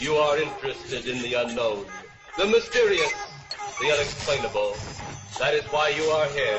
You are interested in the unknown, the mysterious, the unexplainable. That is why you are here.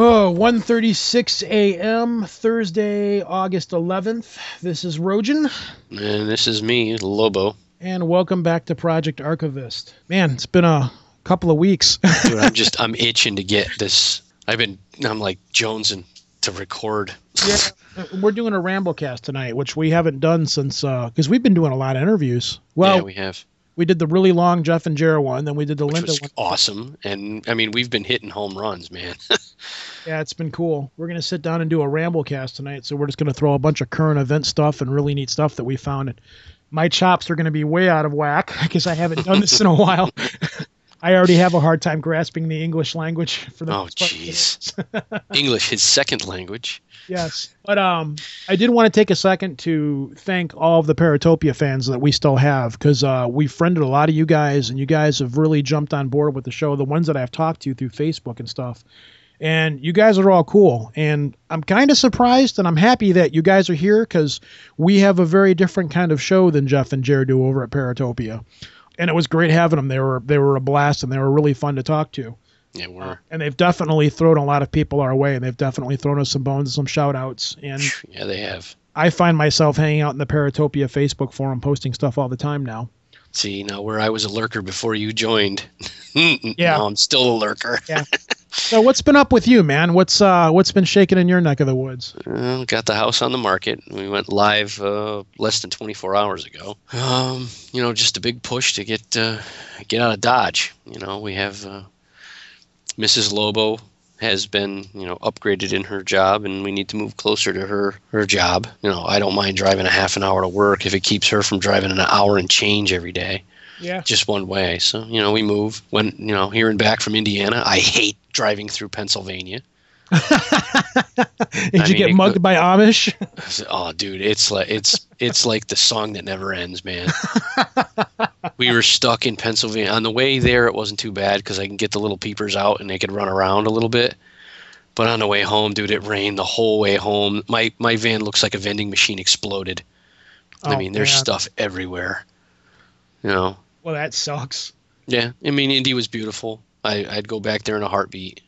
Oh, 1:36 a.m., Thursday, August 11th. This is Rojan. And this is me, Lobo. And welcome back to Project Archivist. Man, it's been a couple of weeks. Dude, I'm itching to get this. I'm like jonesing to record. Yeah, we're doing a Ramble cast tonight, which we haven't done since, because we've been doing a lot of interviews. Well, yeah, we have. We did the really long Jeff and Jared one, then we did the Linda one. Awesome. And, I mean, we've been hitting home runs, man. Yeah, it's been cool. We're going to sit down and do a Ramble cast tonight, so we're just going to throw a bunch of current event stuff and really neat stuff that we found. And my chops are going to be way out of whack because I haven't done this in a while. I already have a hard time grasping the English language for the Oh, jeez. English, his second language. Yes. But I did want to take a second to thank all of the Paratopia fans that we still have, because we friended a lot of you guys, and you guys have really jumped on board with the show, the ones that I've talked to through Facebook and stuff. And you guys are all cool. And I'm kind of surprised, and I'm happy that you guys are here, because we have a very different kind of show than Jeff and Jared do over at Paratopia. And it was great having them. They were a blast, and they were really fun to talk to. Yeah, we're. And they've definitely thrown a lot of people our way, and they've definitely thrown us some bones and some shout-outs. And yeah, they have. I find myself hanging out in the Paratopia Facebook forum, posting stuff all the time now. See, now where I was a lurker before you joined, yeah, now I'm still a lurker. Yeah. So what's been up with you, man? What's been shaking in your neck of the woods? Got the house on the market. We went live less than 24 hours ago. Just a big push to get out of Dodge. We have Mrs. Lobo has been upgraded in her job, and we need to move closer to her job. I don't mind driving a half an hour to work if it keeps her from driving an hour and change every day. Yeah. Just one way. So, we move. When, here and back from Indiana, I hate driving through Pennsylvania. Did you get mugged by Amish? Oh, dude, it's like the song that never ends, man. We were stuck in Pennsylvania. On the way there, it wasn't too bad because I can get the little peepers out and they could run around a little bit. But on the way home, dude, it rained the whole way home. My van looks like a vending machine exploded. Oh, I mean, there's stuff everywhere. Well, that sucks. Yeah, I mean, Indy was beautiful. I'd go back there in a heartbeat.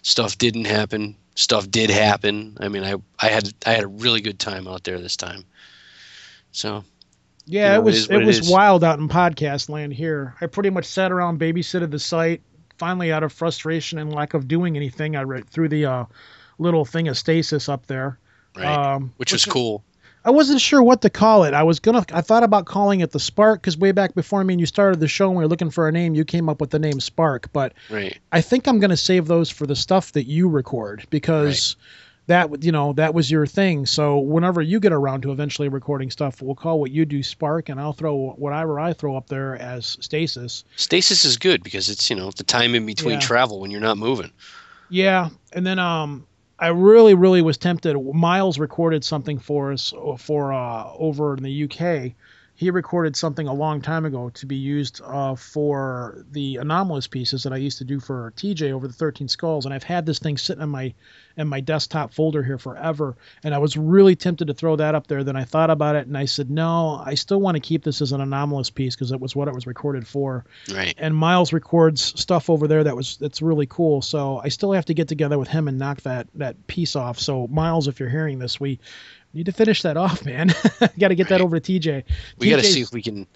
Stuff didn't happen. Stuff did happen. I mean, I had a really good time out there this time. So, yeah, it was wild out in podcast land here. I pretty much sat around, babysitted the site. Finally, out of frustration and lack of doing anything, I threw the little thing of stasis up there, right? Which was cool. I wasn't sure what to call it. I thought about calling it the Spark, because way back before me and you started the show and we were looking for a name, you came up with the name Spark. But right. I think I'm going to save those for the stuff that you record, because that was your thing. So whenever you get around to eventually recording stuff, we'll call what you do Spark, and I'll throw whatever I throw up there as Stasis. Stasis is good because it's, the time in between travel when you're not moving. Yeah. And then I really, really was tempted. Miles recorded something for us over in the UK. He recorded something a long time ago to be used for the anomalous pieces that I used to do for TJ over the 13 Skulls. And I've had this thing sitting in my desktop folder here forever. And I was really tempted to throw that up there. Then I thought about it and I said, no, I still want to keep this as an anomalous piece because it was what it was recorded for. Right. And Miles records stuff over there that's really cool. So I still have to get together with him and knock that piece off. So Miles, if you're hearing this, we need to finish that off, man. Got to get that over to TJ. We got to see if we can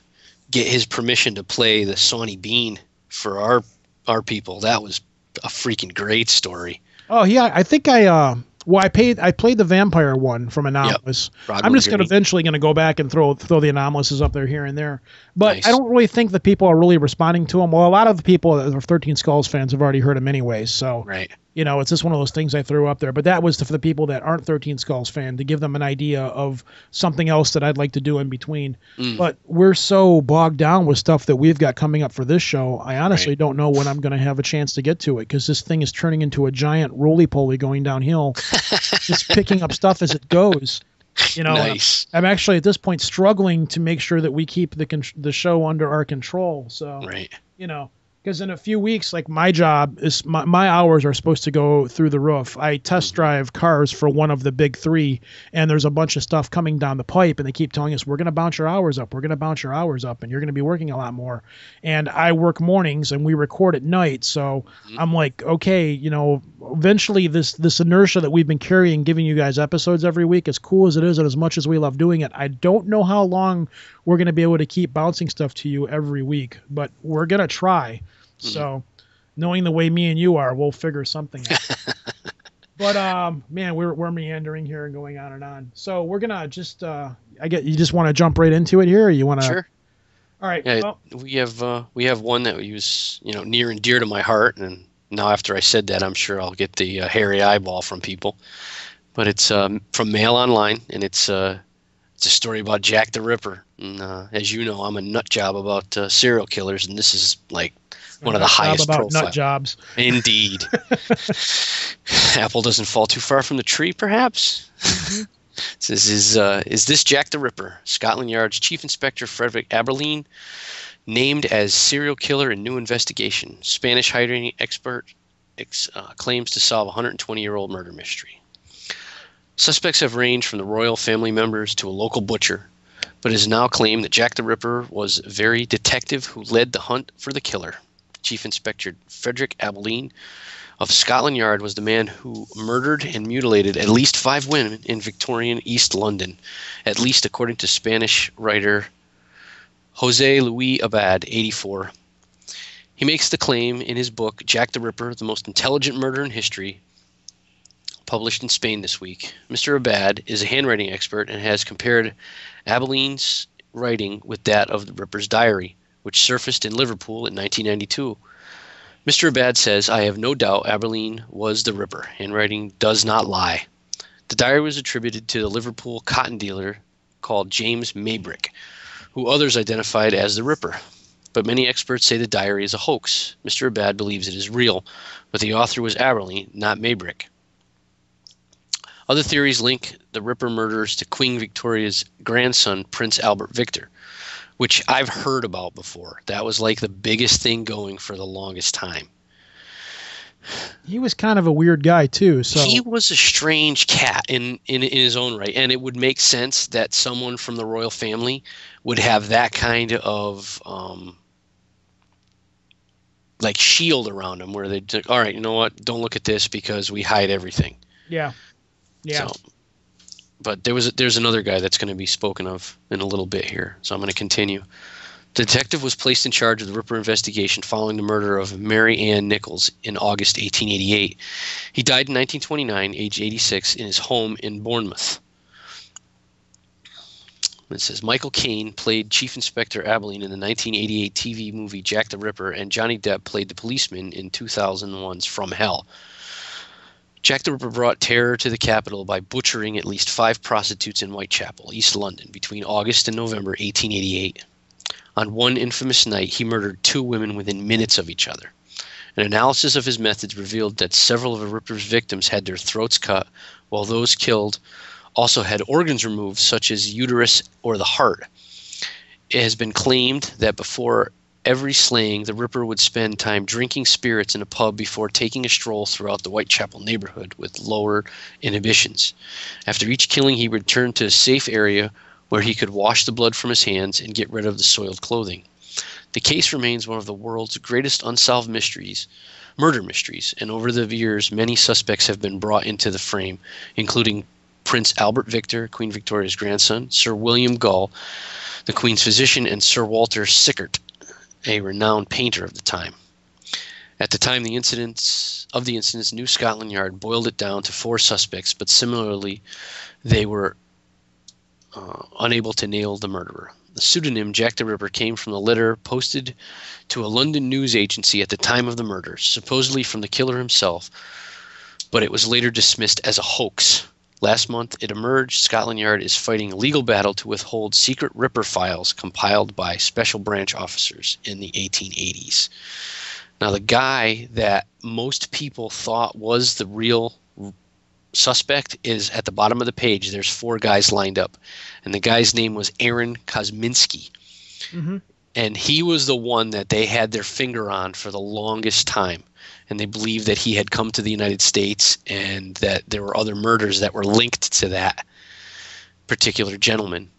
get his permission to play the Sawney Bean for our people. That was a freaking great story. Oh yeah, I think I played the vampire one from Anomalous. Yep. I'm just eventually going to go back and throw the Anomalises up there here and there. But nice. I don't really think that people are really responding to them. Well, a lot of the people that are 13 Skulls fans have already heard them anyways. So right. It's just one of those things I threw up there. But that was for the people that aren't 13 Skulls fan, to give them an idea of something else that I'd like to do in between. But we're so bogged down with stuff that we've got coming up for this show, I honestly don't know when I'm going to have a chance to get to it, because this thing is turning into a giant roly-poly going downhill, just picking up stuff as it goes. You know, Nice. I'm actually at this point struggling to make sure that we keep the show under our control. So, Right. you know, because in a few weeks, like my job is my hours are supposed to go through the roof. I test drive cars for one of the big three, and there's a bunch of stuff coming down the pipe, and they keep telling us we're going to bounce your hours up. We're going to bounce your hours up, and you're going to be working a lot more. And I work mornings, and we record at night, so I'm like, okay, you know, eventually this inertia that we've been carrying, giving you guys episodes every week, as cool as it is, and as much as we love doing it, I don't know how long we're going to be able to keep bouncing stuff to you every week, but we're going to try. So knowing the way me and you are, we'll figure something out. But man, we're meandering here and going on and on. So we're gonna just you just want to jump right into it here, or you want to? Sure. All right. Yeah, Well, we have one that was, you know, near and dear to my heart, and now after I said that, I'm sure I'll get the hairy eyeball from people. But it's from Mail Online, and it's a story about Jack the Ripper. And as you know, I'm a nut job about serial killers, and this is like one of the highest about profile. nut jobs. Indeed. Apple doesn't fall too far from the tree, perhaps. Mm-hmm. This is this Jack the Ripper? Scotland Yard's Chief Inspector Frederick Aberline named as serial killer in new investigation. Spanish hiding expert claims to solve a 120-year-old murder mystery. Suspects have ranged from the royal family members to a local butcher, but it is now claimed that Jack the Ripper was a very detective who led the hunt for the killer. Chief Inspector Frederick Aberline of Scotland Yard was the man who murdered and mutilated at least 5 women in Victorian East London, at least according to Spanish writer José Luis Abad, 84. He makes the claim in his book, Jack the Ripper, the Most Intelligent Murder in History, published in Spain this week. Mr. Abad is a handwriting expert and has compared Aberline's writing with that of the Ripper's diary, which surfaced in Liverpool in 1992. Mr. Abad says, I have no doubt Aberline was the Ripper. Handwriting does not lie. The diary was attributed to the Liverpool cotton dealer called James Maybrick, who others identified as the Ripper. But many experts say the diary is a hoax. Mr. Abad believes it is real, but the author was Aberline, not Maybrick. Other theories link the Ripper murders to Queen Victoria's grandson, Prince Albert Victor, which I've heard about before. That was like the biggest thing going for the longest time. He was kind of a weird guy too. So he was a strange cat in his own right, and it would make sense that someone from the royal family would have that kind of like shield around him, where they'd say, all right, you know what? Don't look at this because we hide everything. Yeah. Yeah. So, but there's another guy that's going to be spoken of in a little bit here, so I'm going to continue. The detective was placed in charge of the Ripper investigation following the murder of Mary Ann Nichols in August 1888. He died in 1929, age 86, in his home in Bournemouth. It says Michael Caine played Chief Inspector Aberline in the 1988 TV movie Jack the Ripper, and Johnny Depp played the policeman in 2001's From Hell. Jack the Ripper brought terror to the capital by butchering at least 5 prostitutes in Whitechapel, East London, between August and November 1888. On one infamous night, he murdered 2 women within minutes of each other. An analysis of his methods revealed that several of the Ripper's victims had their throats cut, while those killed also had organs removed, such as uterus or the heart. It has been claimed that before every slaying, the Ripper would spend time drinking spirits in a pub before taking a stroll throughout the Whitechapel neighborhood with lower inhibitions. After each killing, he would return to a safe area where he could wash the blood from his hands and get rid of the soiled clothing. The case remains one of the world's greatest unsolved murder mysteries, and over the years, many suspects have been brought into the frame, including Prince Albert Victor, Queen Victoria's grandson, Sir William Gull, the Queen's physician, and Sir Walter Sickert, a renowned painter of the time. At the time of the incidents, New Scotland Yard boiled it down to 4 suspects, but similarly, they were unable to nail the murderer. The pseudonym Jack the Ripper came from the letter posted to a London news agency at the time of the murder, supposedly from the killer himself, but it was later dismissed as a hoax. Last month, it emerged Scotland Yard is fighting a legal battle to withhold secret Ripper files compiled by special branch officers in the 1880s. Now, the guy that most people thought was the real suspect is at the bottom of the page. There's 4 guys lined up, and the guy's name was Aaron Kosminski. Mm-hmm. And he was the one that they had their finger on for the longest time. And they believed that he had come to the United States and that there were other murders that were linked to that particular gentleman.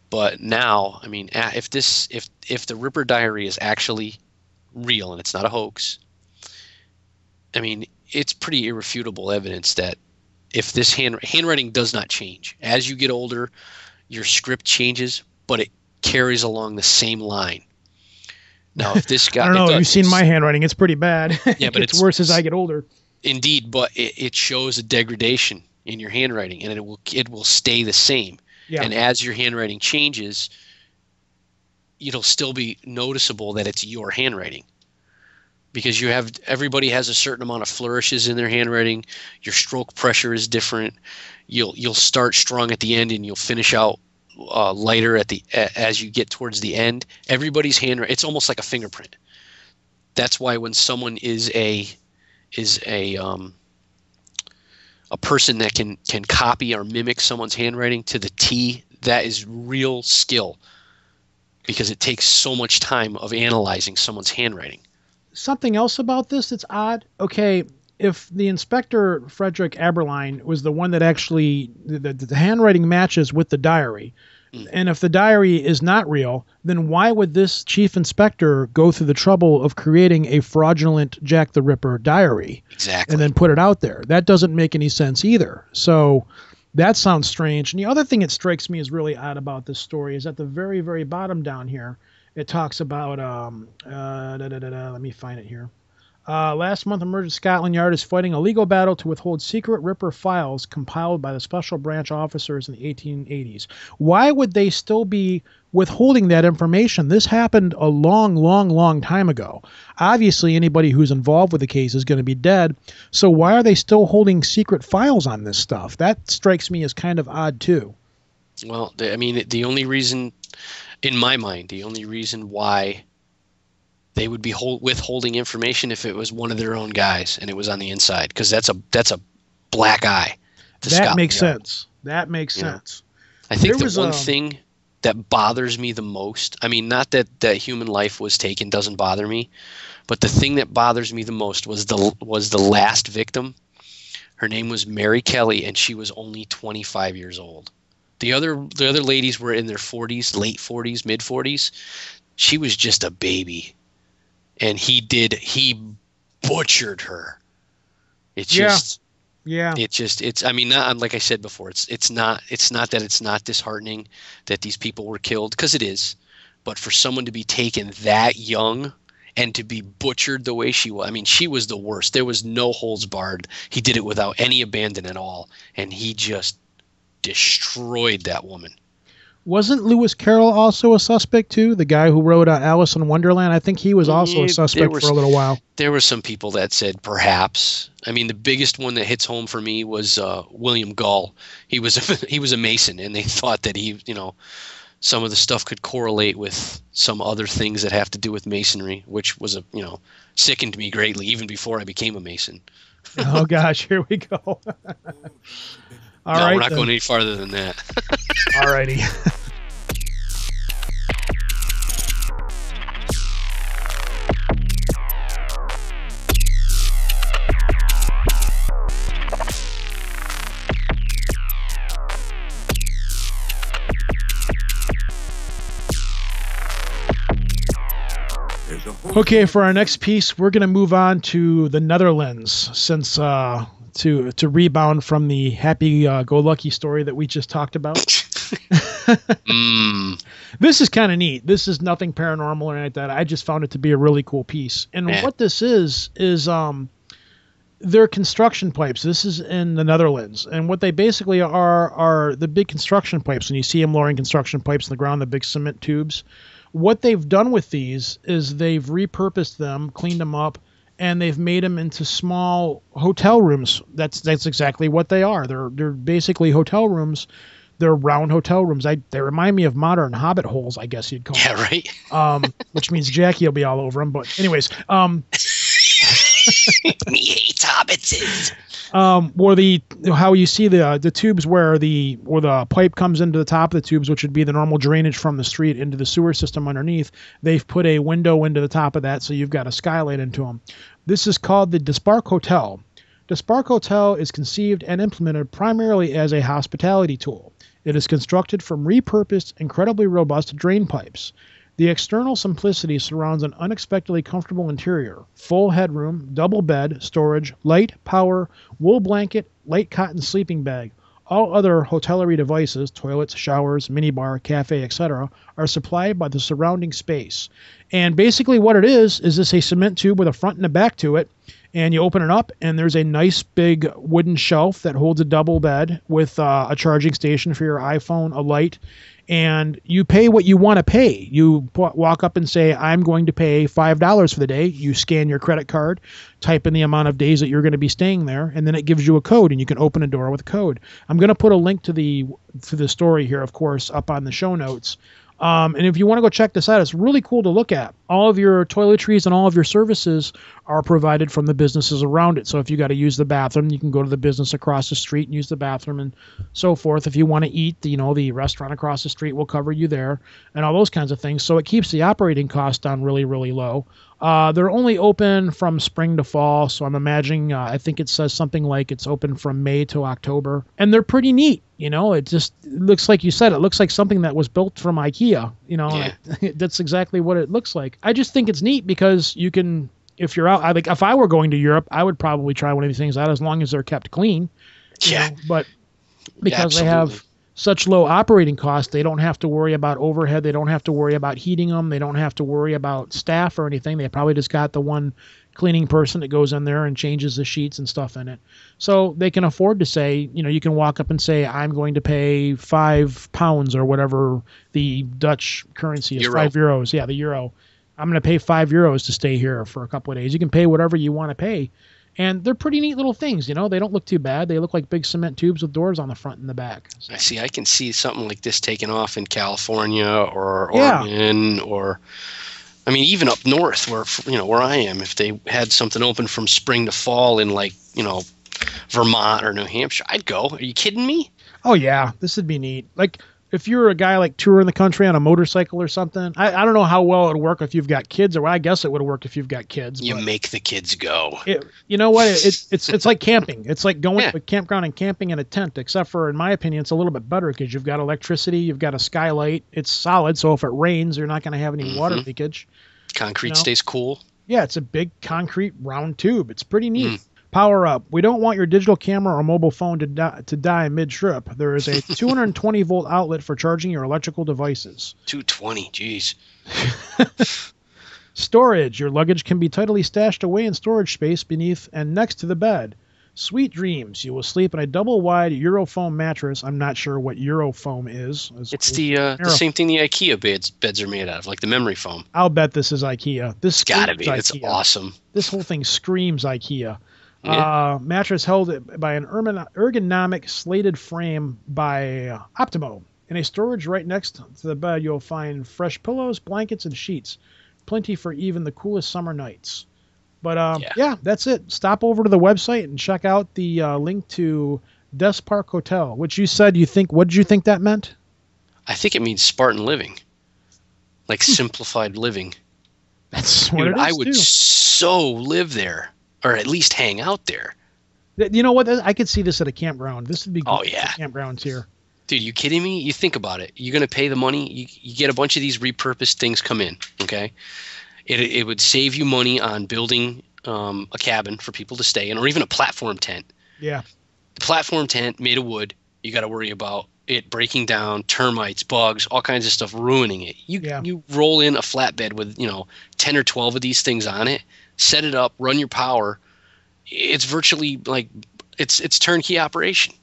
But now, I mean, if the Ripper Diary is actually real and it's not a hoax, I mean, it's pretty irrefutable evidence that if this handwriting does not change. As you get older, your script changes, but it carries along the same line. Now, if this guy, I don't know. You've seen my handwriting; it's pretty bad. Yeah, but it's worse as I get older. Indeed, but it shows a degradation in your handwriting, and it will stay the same. Yeah. And as your handwriting changes, it'll still be noticeable that it's your handwriting, because everybody has a certain amount of flourishes in their handwriting. Your stroke pressure is different. You'll start strong at the end, and you'll finish out lighter as you get towards the end. Everybody's handwriting, it's almost like a fingerprint. That's why when someone is a person that can copy or mimic someone's handwriting to the T, that is real skill, because it takes so much time of analyzing someone's handwriting. Something else about this that's odd. Okay, if the inspector Frederick Aberline was the one that actually the handwriting matches with the diary, and if the diary is not real, then why would this chief inspector go through the trouble of creating a fraudulent Jack the Ripper diary? Exactly. And then put it out there? That doesn't make any sense either. So that sounds strange. And the other thing that strikes me as really odd about this story is at the very, very bottom down here, it talks about, let me find it here. Last month, Emergent Scotland Yard is fighting a legal battle to withhold secret Ripper files compiled by the Special Branch officers in the 1880s. Why would they still be withholding that information? This happened a long, long, long time ago. Obviously, anybody who's involved with the case is going to be dead. So why are they still holding secret files on this stuff? That strikes me as kind of odd, too. Well, I mean, the only reason, in my mind, the only reason why they would be withholding information if it was one of their own guys and it was on the inside, because that's a black eye. That makes sense. That makes sense. I think the one thing that bothers me the most, I mean, not that human life was taken doesn't bother me, but the thing that bothers me the most was the last victim. Her name was Mary Kelly, and she was only 25 years old. The other ladies were in their 40s, late 40s, mid 40s. She was just a baby. And he butchered her. It's I mean, not, like I said before, it's not that it's not disheartening that these people were killed, because it is, but for someone to be taken that young and to be butchered the way she was, I mean, she was the worst. There was no holds barred. He did it without any abandon at all, and he just destroyed that woman. Wasn't Lewis Carroll also a suspect too? The guy who wrote Alice in Wonderland? I think he was also a suspect for a little while. There were some people that said perhaps. I mean, the biggest one that hits home for me was William Gull. He was a Mason, and they thought that some of the stuff could correlate with some other things that have to do with Masonry, which was sickened me greatly even before I became a Mason. Oh gosh, here we go. All right, we're not going any farther than that. All righty. Okay, for our next piece, we're going to move on to the Netherlands, since to rebound from the happy-go-lucky story that we just talked about. This is kind of neat. This is nothing paranormal or anything like that. I just found it to be a really cool piece. And what this is they're construction pipes. This is in the Netherlands. And what they basically are the big construction pipes. When you see them lowering construction pipes in the ground, the big cement tubes. What they've done with these is they've repurposed them, cleaned them up, and they've made them into small hotel rooms. That's exactly what they are. They're basically hotel rooms. They're round hotel rooms. They remind me of modern hobbit holes, I guess you'd call them. Yeah, right. Which means Jackie will be all over them. But anyways, Me hates hobbitses. Or how you see the tubes where the pipe comes into the top of the tubes, which would be the normal drainage from the street into the sewer system underneath. They've put a window into the top of that, so you've got a skylight into them. This is called the Daspark Hotel. Daspark Hotel is conceived and implemented primarily as a hospitality tool. It is constructed from repurposed, incredibly robust drain pipes. The external simplicity surrounds an unexpectedly comfortable interior. Full headroom, double bed, storage, light, power, wool blanket, light cotton sleeping bag. All other hotellerie devices, toilets, showers, minibar, cafe, etc., are supplied by the surrounding space. And basically what it is this a cement tube with a front and a back to it, and you open it up, and there's a nice big wooden shelf that holds a double bed with a charging station for your iPhone, a light, and you pay what you want to pay. You walk up and say, I'm going to pay $5 for the day. You scan your credit card, type in the amount of days that you're going to be staying there, and then it gives you a code, and you can open a door with a code. I'm going to put a link to the story here, of course, up on the show notes. And if you want to go check this out, it's really cool to look at. All of your toiletries and all of your services are provided from the businesses around it. So if you got to use the bathroom, you can go to the business across the street and use the bathroom and so forth. If you want to eat, the restaurant across the street will cover you there and all those kinds of things. So it keeps the operating cost down really, really low. They're only open from spring to fall, so I'm imagining, I think it says something like it's open from May to October. And they're pretty neat, it looks like you said, it looks like something that was built from IKEA, Yeah. That's exactly what it looks like. I just think it's neat because you can, if you're out, if I were going to Europe, I would probably try one of these things out as long as they're kept clean. Yeah. But because they Absolutely. have such low operating costs, they don't have to worry about overhead. They don't have to worry about heating them. They don't have to worry about staff or anything. They probably just got the one cleaning person that goes in there and changes the sheets and stuff in it. So they can afford to say, you can walk up and say, I'm going to pay £5 or whatever the Dutch currency is, Euro. €5. Yeah, the euro. I'm going to pay €5 to stay here for a couple of days. You can pay whatever you want to pay. And they're pretty neat little things, They don't look too bad. They look like big cement tubes with doors on the front and the back. So. I can see something like this taking off in California or Oregon or, even up north where I am. If they had something open from spring to fall in Vermont or New Hampshire, I'd go. Are you kidding me? Oh yeah, this would be neat. Like if you're a guy touring the country on a motorcycle or something, I don't know how well it would work if you've got kids, or I guess it would work if you've got kids. You make the kids go. You know what? It's like camping. It's like going to a campground and camping in a tent, except for, in my opinion, it's a little bit better because you've got electricity, you've got a skylight. It's solid, so if it rains, you're not going to have any water leakage. Concrete stays cool. Yeah, it's a big concrete round tube. It's pretty neat. Power up. We don't want your digital camera or mobile phone to die mid-trip. There is a 220-volt outlet for charging your electrical devices. 220, geez. Storage. Your luggage can be tightly stashed away in storage space beneath and next to the bed. Sweet dreams. You will sleep in a double-wide Eurofoam mattress. I'm not sure what Eurofoam is. It's the same thing the IKEA beds are made out of, like the memory foam. I'll bet this is IKEA. This gotta be. IKEA. It's awesome. This whole thing screams IKEA. Yeah. Mattress held by an ergonomic slated frame by Optimo. In a storage right next to the bed, you'll find fresh pillows, blankets, and sheets. Plenty for even the coolest summer nights. But yeah, that's it. Stop over to the website and check out the link to Daspark Hotel, which you said what did you think that meant? I think it means Spartan living. Like simplified living. That's what it is, I would so live there. Or at least hang out there. You know what? I could see this at a campground. This would be good for campgrounds here. Dude, you kidding me? You think about it. You're going to pay the money. You get a bunch of these repurposed things come in, okay? It would save you money on building a cabin for people to stay in, or even a platform tent. Yeah. The platform tent made of wood, you got to worry about it breaking down, termites, bugs, all kinds of stuff ruining it. You roll in a flatbed with 10 or 12 of these things on it, set it up, run your power. It's virtually like it's turnkey operation.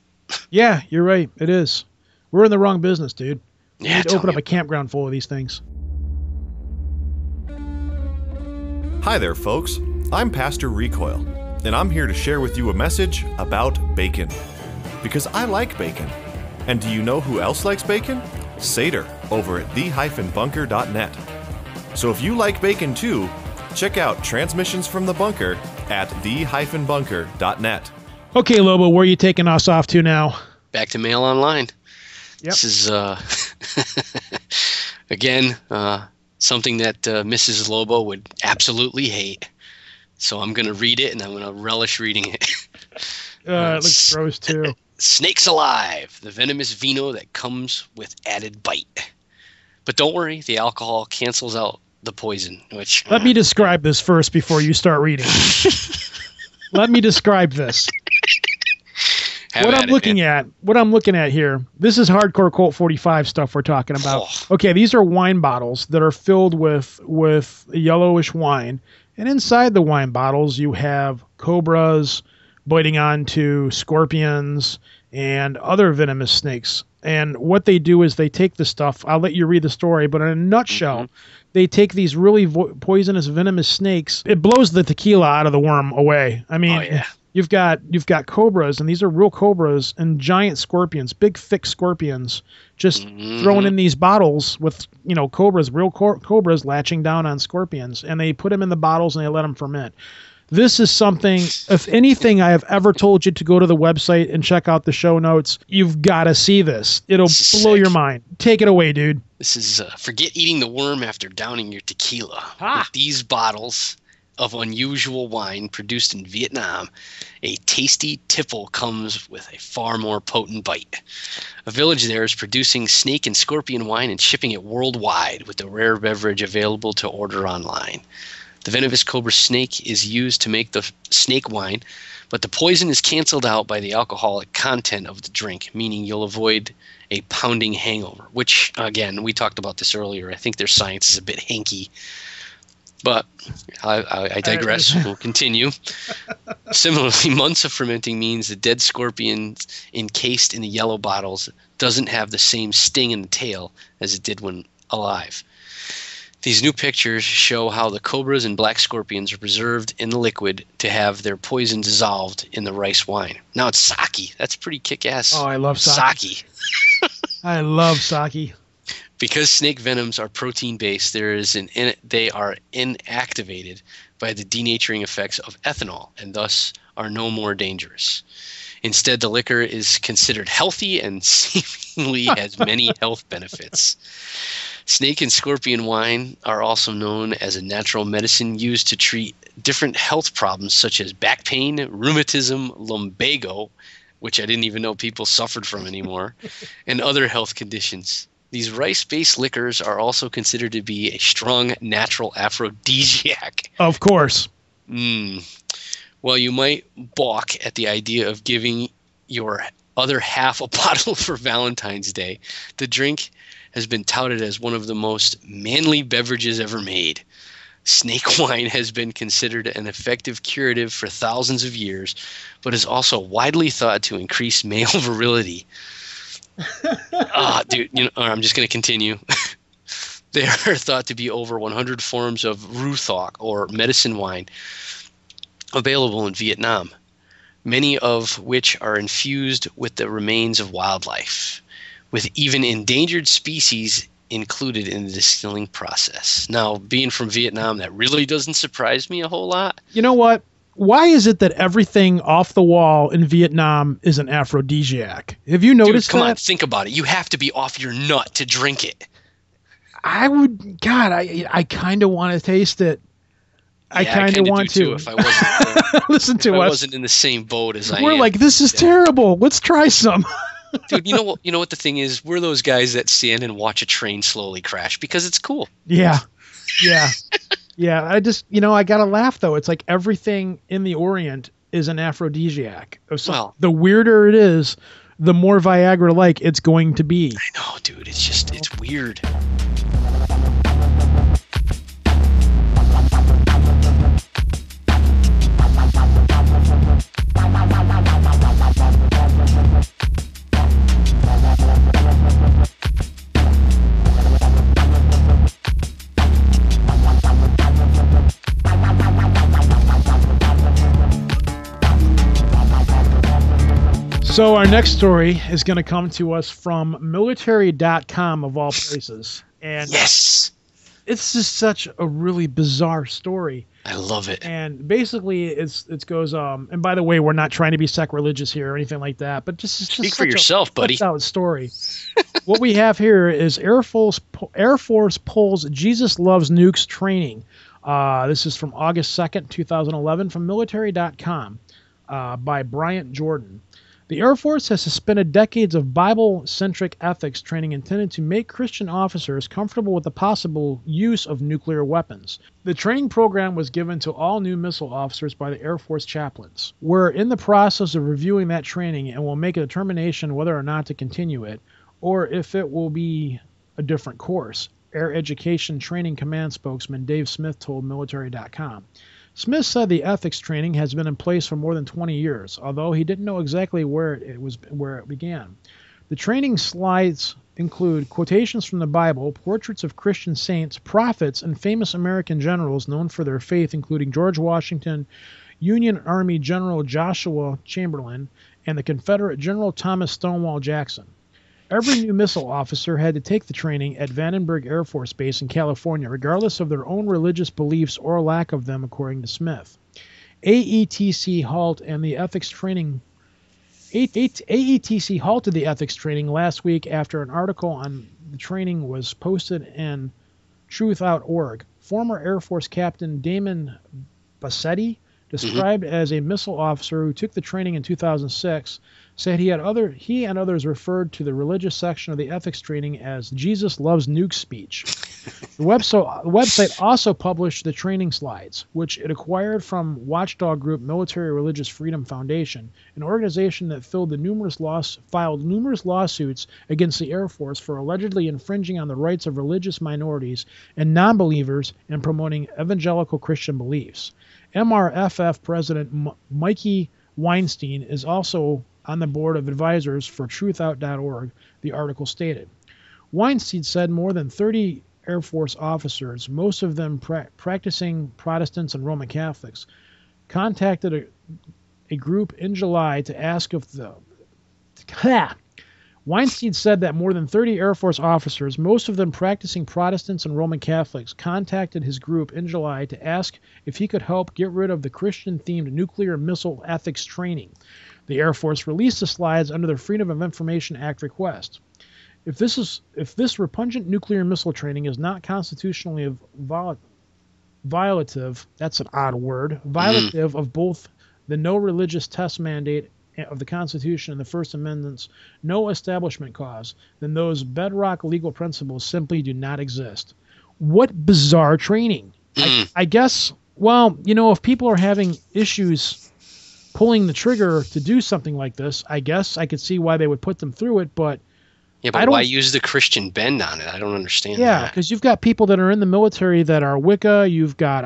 Yeah, you're right. It is. We're in the wrong business, dude. We need to open up a about campground full of these things. Hi there, folks. I'm Pastor Recoil, and I'm here to share with you a message about bacon. Because I like bacon. And do you know who else likes bacon? Seder over at the-bunker.net. So if you like bacon too, Check out Transmissions from the Bunker at the-bunker.net. Okay, Lobo, where are you taking us off to now? Back to Mail Online. Yep. This is, again, something that Mrs. Lobo would absolutely hate. So I'm going to read it, and I'm going to relish reading it. It looks gross, too. Snakes Alive, the venomous vino that comes with added bite. But don't worry, the alcohol cancels out the poison. Which Let me describe this first before you start reading. Let me describe this. What I'm looking at here, this is hardcore Colt 45 stuff we're talking about. Oh. Okay, these are wine bottles that are filled with yellowish wine. And inside the wine bottles, you have cobras biting onto scorpions and other venomous snakes. And what they do is they take the stuff. I'll let you read the story, but in a nutshell, they take these really poisonous, venomous snakes. It blows the tequila out of the worm away. I mean, you've got cobras, and these are real cobras and giant scorpions, big, thick scorpions, just thrown in these bottles with, cobras, real cobras latching down on scorpions. And they put them in the bottles and they let them ferment. This is something, if anything, I have ever told you to go to the website and check out the show notes. You've got to see this. It'll blow your mind. Take it away, dude. This is forget eating the worm after downing your tequila. Ah. With these bottles of unusual wine produced in Vietnam, a tasty tipple comes with a far more potent bite. A village there is producing snake and scorpion wine and shipping it worldwide, with the rare beverage available to order online. The venomous cobra snake is used to make the snake wine, but the poison is canceled out by the alcoholic content of the drink, meaning you'll avoid a pounding hangover, which, again, we talked about this earlier. I think their science is a bit hanky, but I digress. We'll continue. Similarly, months of fermenting means the dead scorpion encased in the yellow bottles doesn't have the same sting in the tail as it did when alive. These new pictures show how the cobras and black scorpions are preserved in the liquid to have their poison dissolved in the rice wine. Now it's Saki. That's pretty kick-ass. Oh, I love Saki. I love Saki. Because snake venoms are protein-based, they are inactivated by the denaturing effects of ethanol and thus are no more dangerous. Instead, the liquor is considered healthy and seemingly has many health benefits. Snake and scorpion wine are also known as a natural medicine used to treat different health problems such as back pain, rheumatism, lumbago, which I didn't even know people suffered from anymore, and other health conditions. These rice-based liquors are also considered to be a strong natural aphrodisiac. Of course. Well, you might balk at the idea of giving your other half a bottle for Valentine's Day. The drink has been touted as one of the most manly beverages ever made. Snake wine has been considered an effective curative for thousands of years, but is also widely thought to increase male virility. I'm just going to continue. There are thought to be over 100 forms of Ruthok, or medicine wine, available in Vietnam, many of which are infused with the remains of wildlife, with even endangered species included in the distilling process. Now, being from Vietnam, that really doesn't surprise me a whole lot. You know what? Why is it that everything off the wall in Vietnam is an aphrodisiac? Have you noticed that? Come on, think about it. You have to be off your nut to drink it. I kind of want to taste it. I kind of want to. If I wasn't, listen to us. I wasn't in the same boat as I am. We're like, this is terrible. Let's try some. Dude, you know what the thing is? We're those guys that stand and watch a train slowly crash because it's cool. Yeah. I just, I got to laugh, though. It's like everything in the Orient is an aphrodisiac. So the weirder it is, the more Viagra-like it's going to be. I know, dude. It's weird. So our next story is going to come to us from military.com of all places. And yes. it's just such a really bizarre story. I love it. And basically, it goes. And by the way, we're not trying to be sacrilegious here or anything like that, but just speak for yourself, buddy. Out story. What we have here is Air Force pulls Jesus Loves Nukes training. This is from August 2nd, 2011, from military.com by Bryant Jordan. The Air Force has suspended decades of Bible-centric ethics training intended to make Christian officers comfortable with the possible use of nuclear weapons. The training program was given to all new missile officers by the Air Force chaplains. We're in the process of reviewing that training and will make a determination whether or not to continue it, or if it will be a different course, Air Education Training Command spokesman Dave Smith told military.com. Smith said the ethics training has been in place for more than 20 years, although he didn't know exactly where it began. The training slides include quotations from the Bible, portraits of Christian saints, prophets, and famous American generals known for their faith, including George Washington, Union Army General Joshua Chamberlain, and the Confederate General Thomas Stonewall Jackson. Every new missile officer had to take the training at Vandenberg Air Force Base in California, regardless of their own religious beliefs or lack of them, according to Smith. AETC halted the ethics training last week after an article on the training was posted in Truthout.org. Former Air Force Captain Damon Bassetti, described as a missile officer who took the training in 2006, said he and others referred to the religious section of the ethics training as Jesus Loves Nukes speech. The website also published the training slides, which it acquired from watchdog group Military Religious Freedom Foundation, an organization that filed numerous lawsuits against the Air Force for allegedly infringing on the rights of religious minorities and non-believers and promoting evangelical Christian beliefs. MRFF President Mikey Weinstein is also on the board of advisors for Truthout.org, the article stated. Weinstein said more than 30 Air Force officers, most of them practicing Protestants and Roman Catholics, contacted a group in July to ask if Weinstein said that more than 30 Air Force officers, most of them practicing Protestants and Roman Catholics, contacted his group in July to ask if he could help get rid of the Christian-themed nuclear missile ethics training. The Air Force released the slides under the Freedom of Information Act request. If this repugnant nuclear missile training is not constitutionally violative, that's an odd word, violative of both the no religious test mandate of the Constitution and the First Amendment's no establishment clause, then those bedrock legal principles simply do not exist. What bizarre training. I guess, well, if people are having issues pulling the trigger to do something like this, I guess I could see why they would put them through it, but why use the Christian bend on it? I don't understand that. Yeah, because you've got people that are in the military that are Wicca. You've got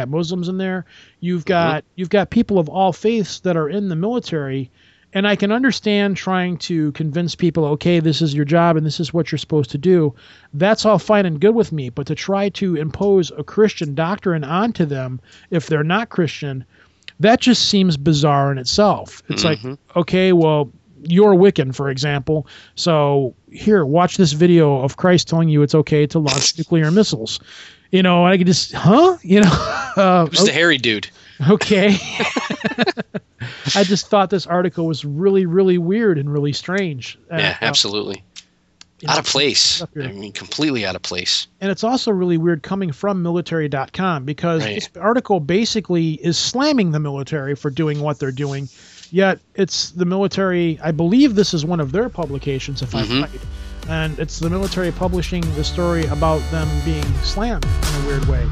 Muslims in there. You've got people of all faiths that are in the military, and I can understand trying to convince people, okay, this is your job and this is what you're supposed to do. That's all fine and good with me, but to try to impose a Christian doctrine onto them if they're not Christian, that just seems bizarre in itself. It's like, okay, well, you're Wiccan, for example, so here, watch this video of Christ telling you it's okay to launch nuclear missiles. I could just, who's the hairy dude? Okay. I just thought this article was really, really weird and really strange. Yeah, absolutely. Out of place. I mean, completely out of place. And it's also really weird coming from military.com because this article basically is slamming the military for doing what they're doing. Yet it's the military, I believe this is one of their publications, if I'm right. And it's the military publishing the story about them being slammed in a weird way.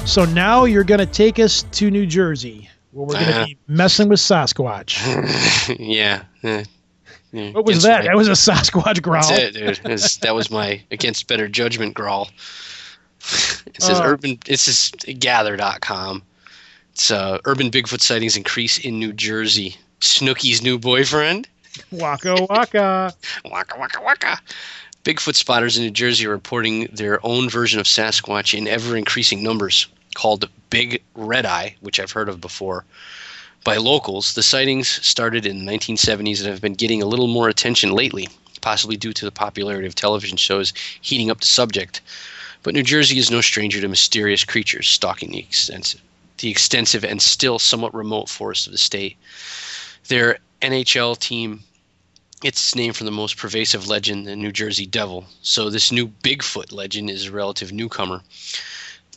So now you're going to take us to New Jersey, where we're going to be messing with Sasquatch. Yeah. What was that? That was a Sasquatch growl. That's it, dude. That was my against better judgment growl. It says This is gather.com. It's urban Bigfoot sightings increase in New Jersey. Snooky's new boyfriend. Waka waka. Waka waka waka. Bigfoot spotters in New Jersey are reporting their own version of Sasquatch in ever-increasing numbers, called Big Red Eye, which I've heard of before. By locals, the sightings started in the 1970s and have been getting a little more attention lately, possibly due to the popularity of television shows heating up the subject. But New Jersey is no stranger to mysterious creatures stalking the extensive and still somewhat remote forests of the state. Their NHL team, it's named from the most pervasive legend, the New Jersey Devil. So this new Bigfoot legend is a relative newcomer.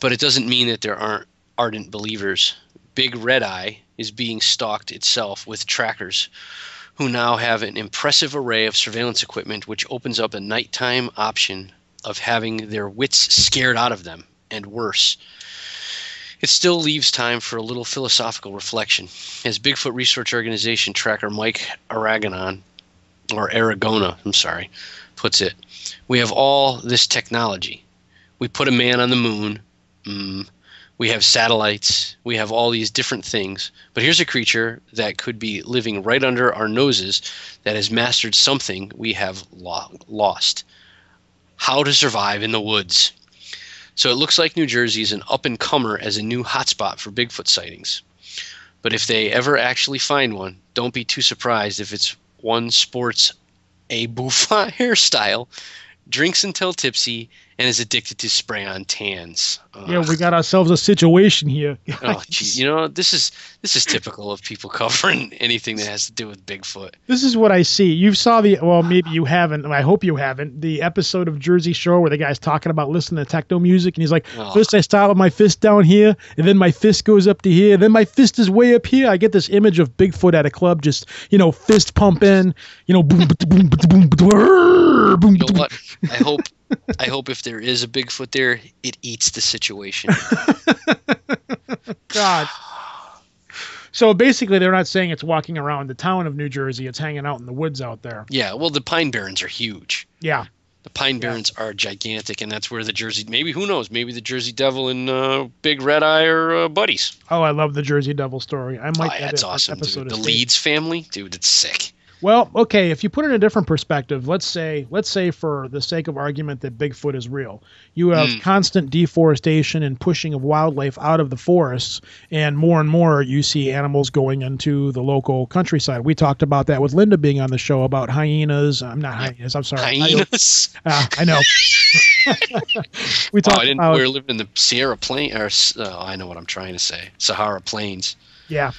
But it doesn't mean that there aren't ardent believers. Big Red Eye is being stalked itself with trackers who now have an impressive array of surveillance equipment which opens up a nighttime option of having their wits scared out of them, and worse. It still leaves time for a little philosophical reflection. As Bigfoot research organization tracker Mike Aragona puts it, we have all this technology. We put a man on the moon. We have satellites. We have all these different things. But here's a creature that could be living right under our noses that has mastered something we have lost. How to survive in the woods. So it looks like New Jersey is an up-and-comer as a new hotspot for Bigfoot sightings. But if they ever actually find one, don't be too surprised if it's one sports a bouffant hairstyle, drinks until tipsy, and is addicted to spray-on tans. Yeah, we got ourselves a situation here. Oh, geez. You know, this is typical of people covering anything that has to do with Bigfoot. This is what I see. You saw maybe you haven't. I hope you haven't. The episode of Jersey Shore where the guy's talking about listening to techno music, and he's like, first I start with my fist down here, and then my fist goes up to here, then my fist is way up here. I get this image of Bigfoot at a club, just fist pumping, boom, boom, boom, boom, boom, boom. You know what? I hope if there is a Bigfoot there, it eats the situation. God. So basically, they're not saying it's walking around the town of New Jersey. It's hanging out in the woods out there. Yeah, well, the Pine Barrens are huge. Yeah. The Pine Barrens are gigantic, and that's where the Jersey, maybe, who knows, maybe the Jersey Devil and Big Red Eye are buddies. Oh, I love the Jersey Devil story. I might that's awesome, dude. The Leeds family, dude, it's sick. Well, okay, if you put it in a different perspective, let's say for the sake of argument that Bigfoot is real. You have constant deforestation and pushing of wildlife out of the forests, and more you see animals going into the local countryside. We talked about that with Linda being on the show about hyenas. I'm not hyenas, I'm sorry. Hyenas? I know. We talked about... We were living in the Sierra Plain, I know what I'm trying to say. Sahara Plains. Yeah.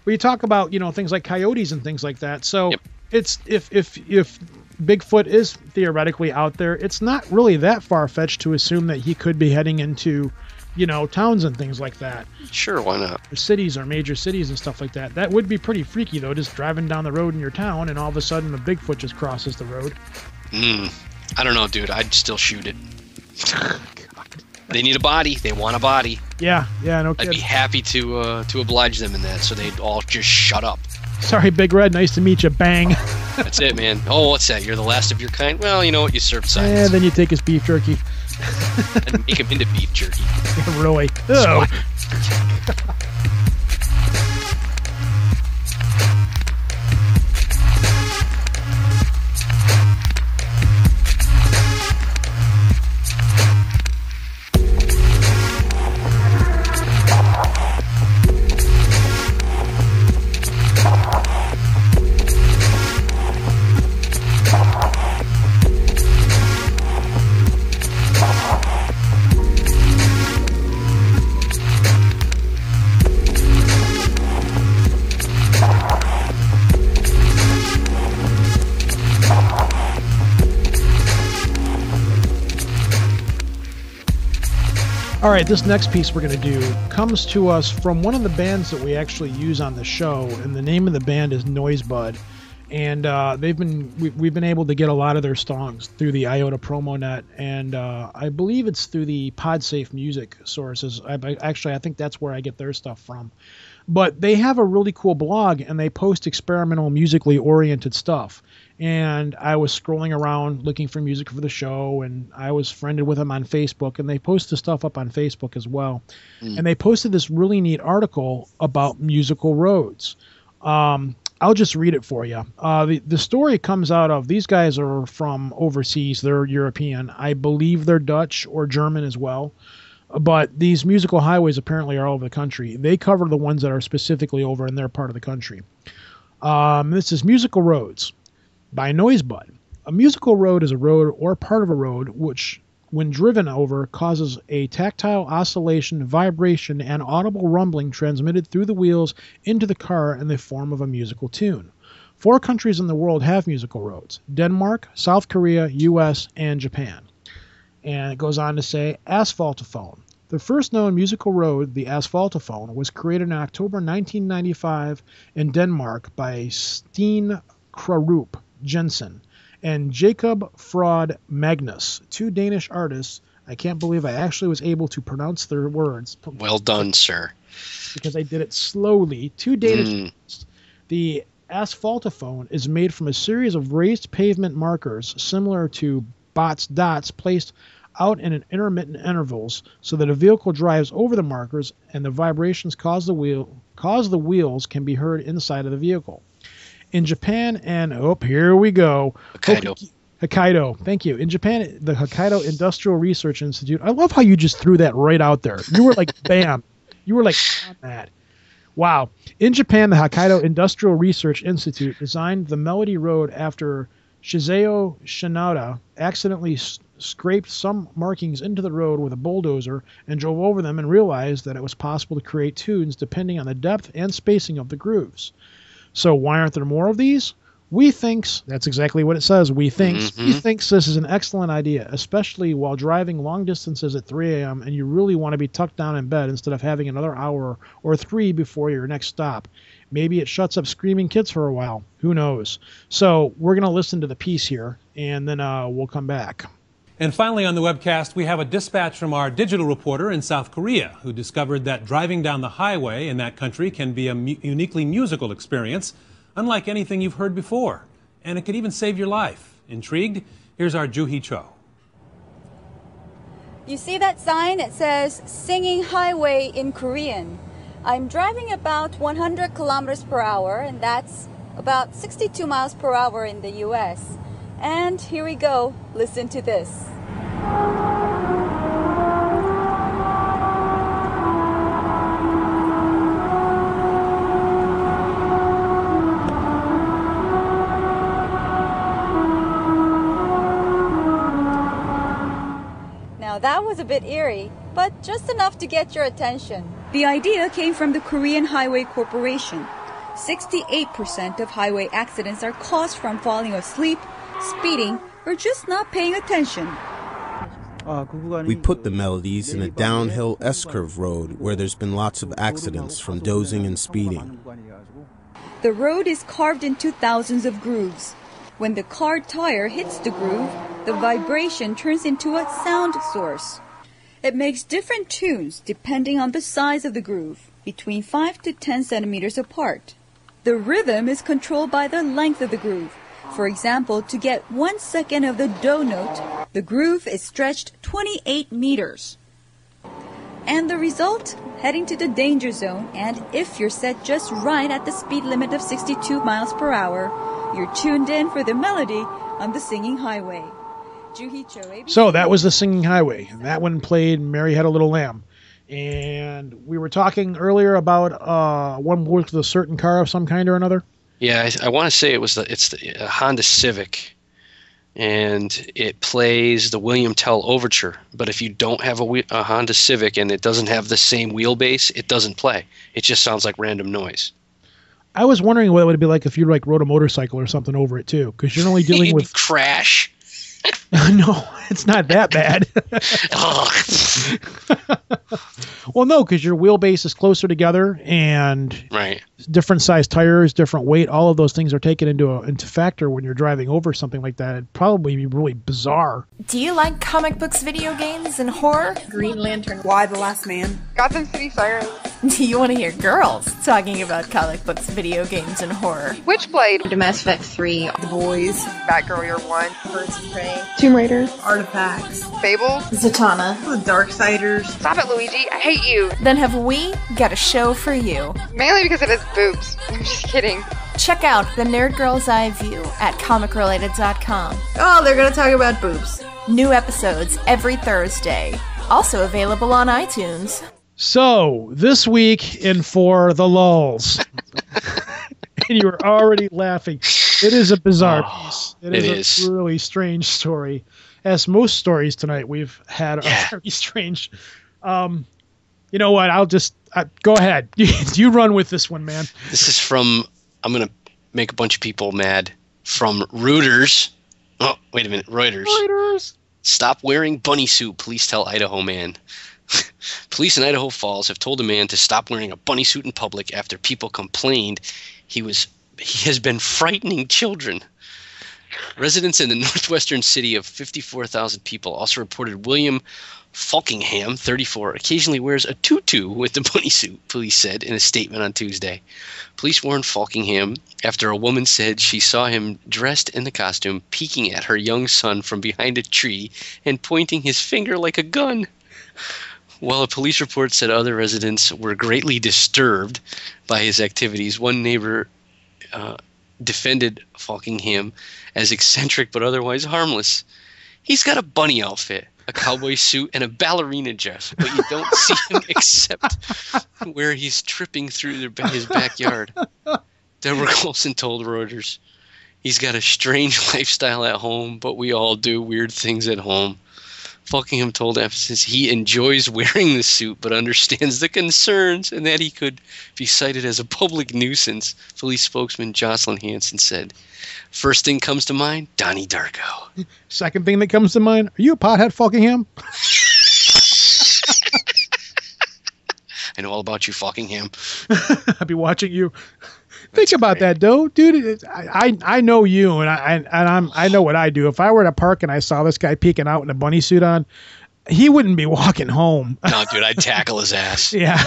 Well, you talk about, things like coyotes and things like that. So it's if Bigfoot is theoretically out there, it's not really that far-fetched to assume that he could be heading into, towns and things like that. Sure, why not? Or cities or major cities and stuff like that. That would be pretty freaky, though, just driving down the road in your town and all of a sudden a Bigfoot just crosses the road. I don't know, dude. I'd still shoot it. They need a body. They want a body. Yeah, no kidding. I'd be happy to oblige them in that, so they'd all just shut up. Sorry, Big Red. Nice to meet you. Bang. That's it, man. Oh, what's that? You're the last of your kind? Well, you know what? You serve silence. Yeah, then you take his beef jerky. And make him into beef jerky. Yeah, really. Oh. All right, this next piece we're going to do comes to us from one of the bands that we actually use on the show, and the name of the band is Noisebud. And we've been able to get a lot of their songs through the IOTA promo net, and I believe it's through the PodSafe music sources. I think that's where I get their stuff from. But they have a really cool blog, and they post experimental musically oriented stuff. And I was scrolling around looking for music for the show, and I was friended with them on Facebook, and they posted stuff up on Facebook as well. And they posted this really neat article about musical roads. I'll just read it for you. The story comes out of, these guys are from overseas. They're European. I believe they're Dutch or German as well. But these musical highways apparently are all over the country. They cover the ones that are specifically over in their part of the country. This is Musical Roads by Noisebud. A musical road is a road or part of a road which, when driven over, causes a tactile oscillation, vibration, and audible rumbling transmitted through the wheels into the car in the form of a musical tune. 4 countries in the world have musical roads: Denmark, South Korea, U.S., and Japan. And it goes on to say, asphaltophone. The first known musical road, the asphaltophone, was created in October 1995 in Denmark by Steen Krarup Jensen and Jacob Fraud Magnus, 2 Danish artists. I can't believe I actually was able to pronounce their words. Well done, sir. Because I did it slowly. 2 Danish artists. The asphaltophone is made from a series of raised pavement markers similar to Bot's dots placed out in intermittent intervals so that a vehicle drives over the markers and the vibrations cause the wheels can be heard inside of the vehicle. In Japan and, here we go. Hokkaido. Thank you. In Japan, the Hokkaido Industrial Research Institute. I love how you just threw that right out there. You were like, bam. You were like, on that. Wow. In Japan, the Hokkaido Industrial Research Institute designed the Melody Road after Shizeo Shinoda accidentally scraped some markings into the road with a bulldozer and drove over them and realized that it was possible to create tunes depending on the depth and spacing of the grooves. So why aren't there more of these? We thinks, that's exactly what it says, we thinks this is an excellent idea, especially while driving long distances at 3 a.m. and you really want to be tucked down in bed instead of having another hour or 3 before your next stop. Maybe it shuts up screaming kids for a while. Who knows? So we're going to listen to the piece here, and then we'll come back. And finally on the webcast, we have a dispatch from our digital reporter in South Korea who discovered that driving down the highway in that country can be a uniquely musical experience, unlike anything you've heard before. And it could even save your life. Intrigued? Here's our Joo-hee Cho. You see that sign? It says Singing Highway in Korean. I'm driving about 100 kilometers per hour, and that's about 62 miles per hour in the U.S. And here we go. Listen to this. Now that was a bit eerie, but just enough to get your attention. The idea came from the Korean Highway Corporation. 68% of highway accidents are caused from falling asleep, speeding, or just not paying attention. We put the melodies in a downhill S-curve road where there's been lots of accidents from dozing and speeding. The road is carved into thousands of grooves. When the car tire hits the groove, the vibration turns into a sound source. It makes different tunes depending on the size of the groove, between 5 to 10 centimeters apart. The rhythm is controlled by the length of the groove. For example, to get 1 second of the do note, the groove is stretched 28 meters. And the result? Heading to the danger zone, and if you're set just right at the speed limit of 62 miles per hour, you're tuned in for the melody on the Singing Highway. So that was the Singing Highway. That one played Mary Had a Little Lamb. And we were talking earlier about one with a certain car of some kind or another. Yeah, I want to say it's the Honda Civic, and it plays the William Tell Overture. But if you don't have a Honda Civic and it doesn't have the same wheelbase, it doesn't play. It just sounds like random noise. I was wondering what it would be like if you rode a motorcycle or something over it too, because you're only dealing with crash. No, it's not that bad. Well, no, because your wheelbase is closer together and right. Different size tires, different weight, all of those things are taken into factor when you're driving over something like that. It'd probably be really bizarre. Do you like comic books, video games, and horror? Green Lantern. Why the Last Man? Gotham City Sirens. You want to hear girls talking about comic books, video games, and horror. Witchblade, Mass Effect 3, The Boys, Batgirl Year 1, Birds of Prey, Tomb Raider, Artifacts, Fable, Zatanna, The Darksiders. Stop it, Luigi, I hate you. Then have we got a show for you. Mainly because it has boobs. I'm just kidding. Check out The Nerd Girl's Eye View at comicrelated.com. Oh, they're gonna talk about boobs. New episodes every Thursday. Also available on iTunes. So, this week in For the Lulls. And you were already laughing. It is a bizarre piece. It is a really strange story. As most stories tonight we've had are very strange. You know what? Go ahead. You run with this one, man. This is from, I'm going to make a bunch of people mad, from Reuters. Oh, wait a minute. Reuters. Stop wearing bunny suit, police tell Idaho man. Police in Idaho Falls have told a man to stop wearing a bunny suit in public after people complained he has been frightening children. Residents in the northwestern city of 54,000 people also reported William Falkingham, 34, occasionally wears a tutu with the bunny suit, police said in a statement on Tuesday. Police warned Falkingham after a woman said she saw him dressed in the costume peeking at her young son from behind a tree and pointing his finger like a gun. While a police report said other residents were greatly disturbed by his activities, one neighbor defended Falkingham as eccentric but otherwise harmless. He's got a bunny outfit, a cowboy suit, and a ballerina dress, but you don't see him except where he's tripping through his backyard. Deborah Colson told Reuters, he's got a strange lifestyle at home, but we all do weird things at home. Falkingham told Emphasis he enjoys wearing the suit but understands the concerns and that he could be cited as a public nuisance, police spokesman Jocelyn Hansen said. First thing comes to mind, Donnie Darko. Second thing that comes to mind, are you a pothead, Falkingham? I know all about you, Falkingham. I'll be watching you. Think about that, though, dude. I know you, and I know what I do. If I were at a park and I saw this guy peeking out in a bunny suit on, he wouldn't be walking home. No, dude, I'd tackle his ass. Yeah,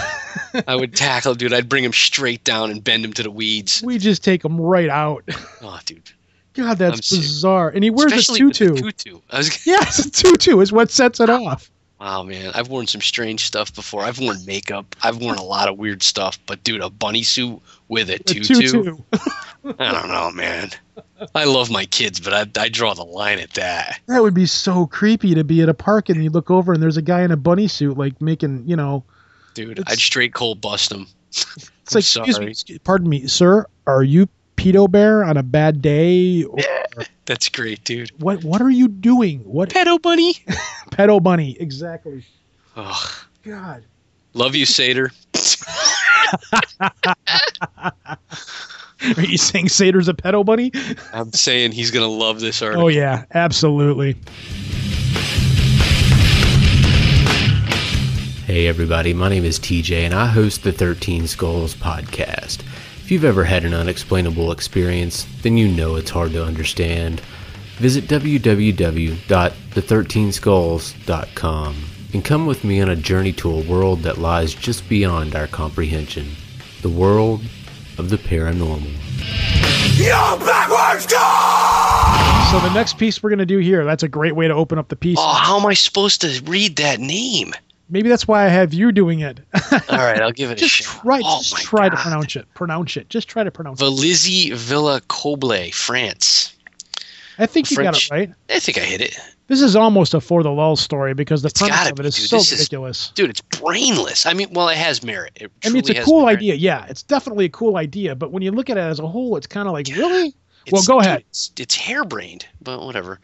I would tackle, dude. I'd bring him straight down and bend him to the weeds. We just take him right out. Oh, dude. God, that's bizarre. And he wears especially a tutu. With the tutu. Yes, a tutu is what sets it off. Wow, man. I've worn some strange stuff before. I've worn makeup. I've worn a lot of weird stuff. But, dude, a bunny suit with a tutu? I don't know, man. I love my kids, but I draw the line at that. That would be so creepy to be at a park and you look over and there's a guy in a bunny suit, like, making, you know. Dude, I'd straight cold bust him. It's like, excuse me, pardon me, sir, are you Pedo Bear on a bad day? Or, that's great, dude. What are you doing? What Pedo Bunny? Pedo Bunny, exactly. Oh, God. Love you, Satyr. Are you saying Satyr's a pedo bunny? I'm saying he's going to love this article. Oh, yeah, absolutely. Hey, everybody. My name is TJ, and I host the 13 Skulls podcast. If you've ever had an unexplainable experience, then you know it's hard to understand. Visit www.the13skulls.com and come with me on a journey to a world that lies just beyond our comprehension. The world of the paranormal. You're backwards go! So the next piece we're going to do here, that's a great way to open up the piece. Oh, how am I supposed to read that name? Maybe that's why I have you doing it. All right, I'll give it a shot. Just try to pronounce it. Just try to pronounce it. Valizy Villa Coble, France. I think you got it right. I think I hit it. This is almost a For the Lulz story because the premise of it is so ridiculous. Dude, it's brainless. I mean, well, it has merit. It's a cool idea. Yeah, it's definitely a cool idea. But when you look at it as a whole, it's kind of like, really? Well, go ahead. It's harebrained, but whatever.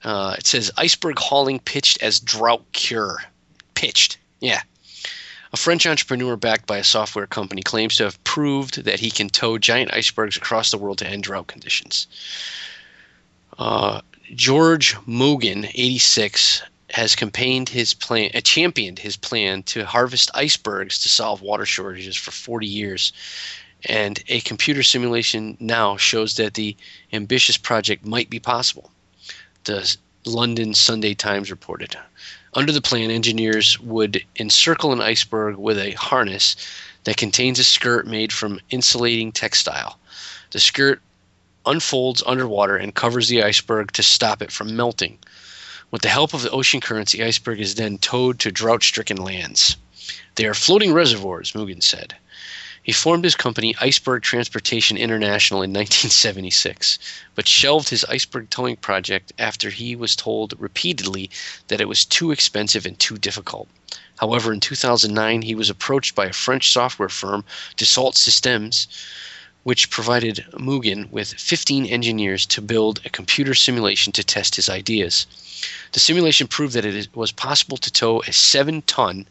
It says iceberg hauling pitched as drought cure. Pitched, yeah. A French entrepreneur backed by a software company claims to have proved that he can tow giant icebergs across the world to end drought conditions. George Mogan, 86, has championed his plan to harvest icebergs to solve water shortages for 40 years. And a computer simulation now shows that the ambitious project might be possible. The London Sunday Times reported. Under the plan, engineers would encircle an iceberg with a harness that contains a skirt made from insulating textile. The skirt unfolds underwater and covers the iceberg to stop it from melting. With the help of the ocean currents, the iceberg is then towed to drought-stricken lands. They are floating reservoirs, Mugen said. He formed his company, Iceberg Transportation International, in 1976, but shelved his iceberg towing project after he was told repeatedly that it was too expensive and too difficult. However, in 2009, he was approached by a French software firm, Dassault Systems, which provided Mugen with 15 engineers to build a computer simulation to test his ideas. The simulation proved that it was possible to tow a 7-ton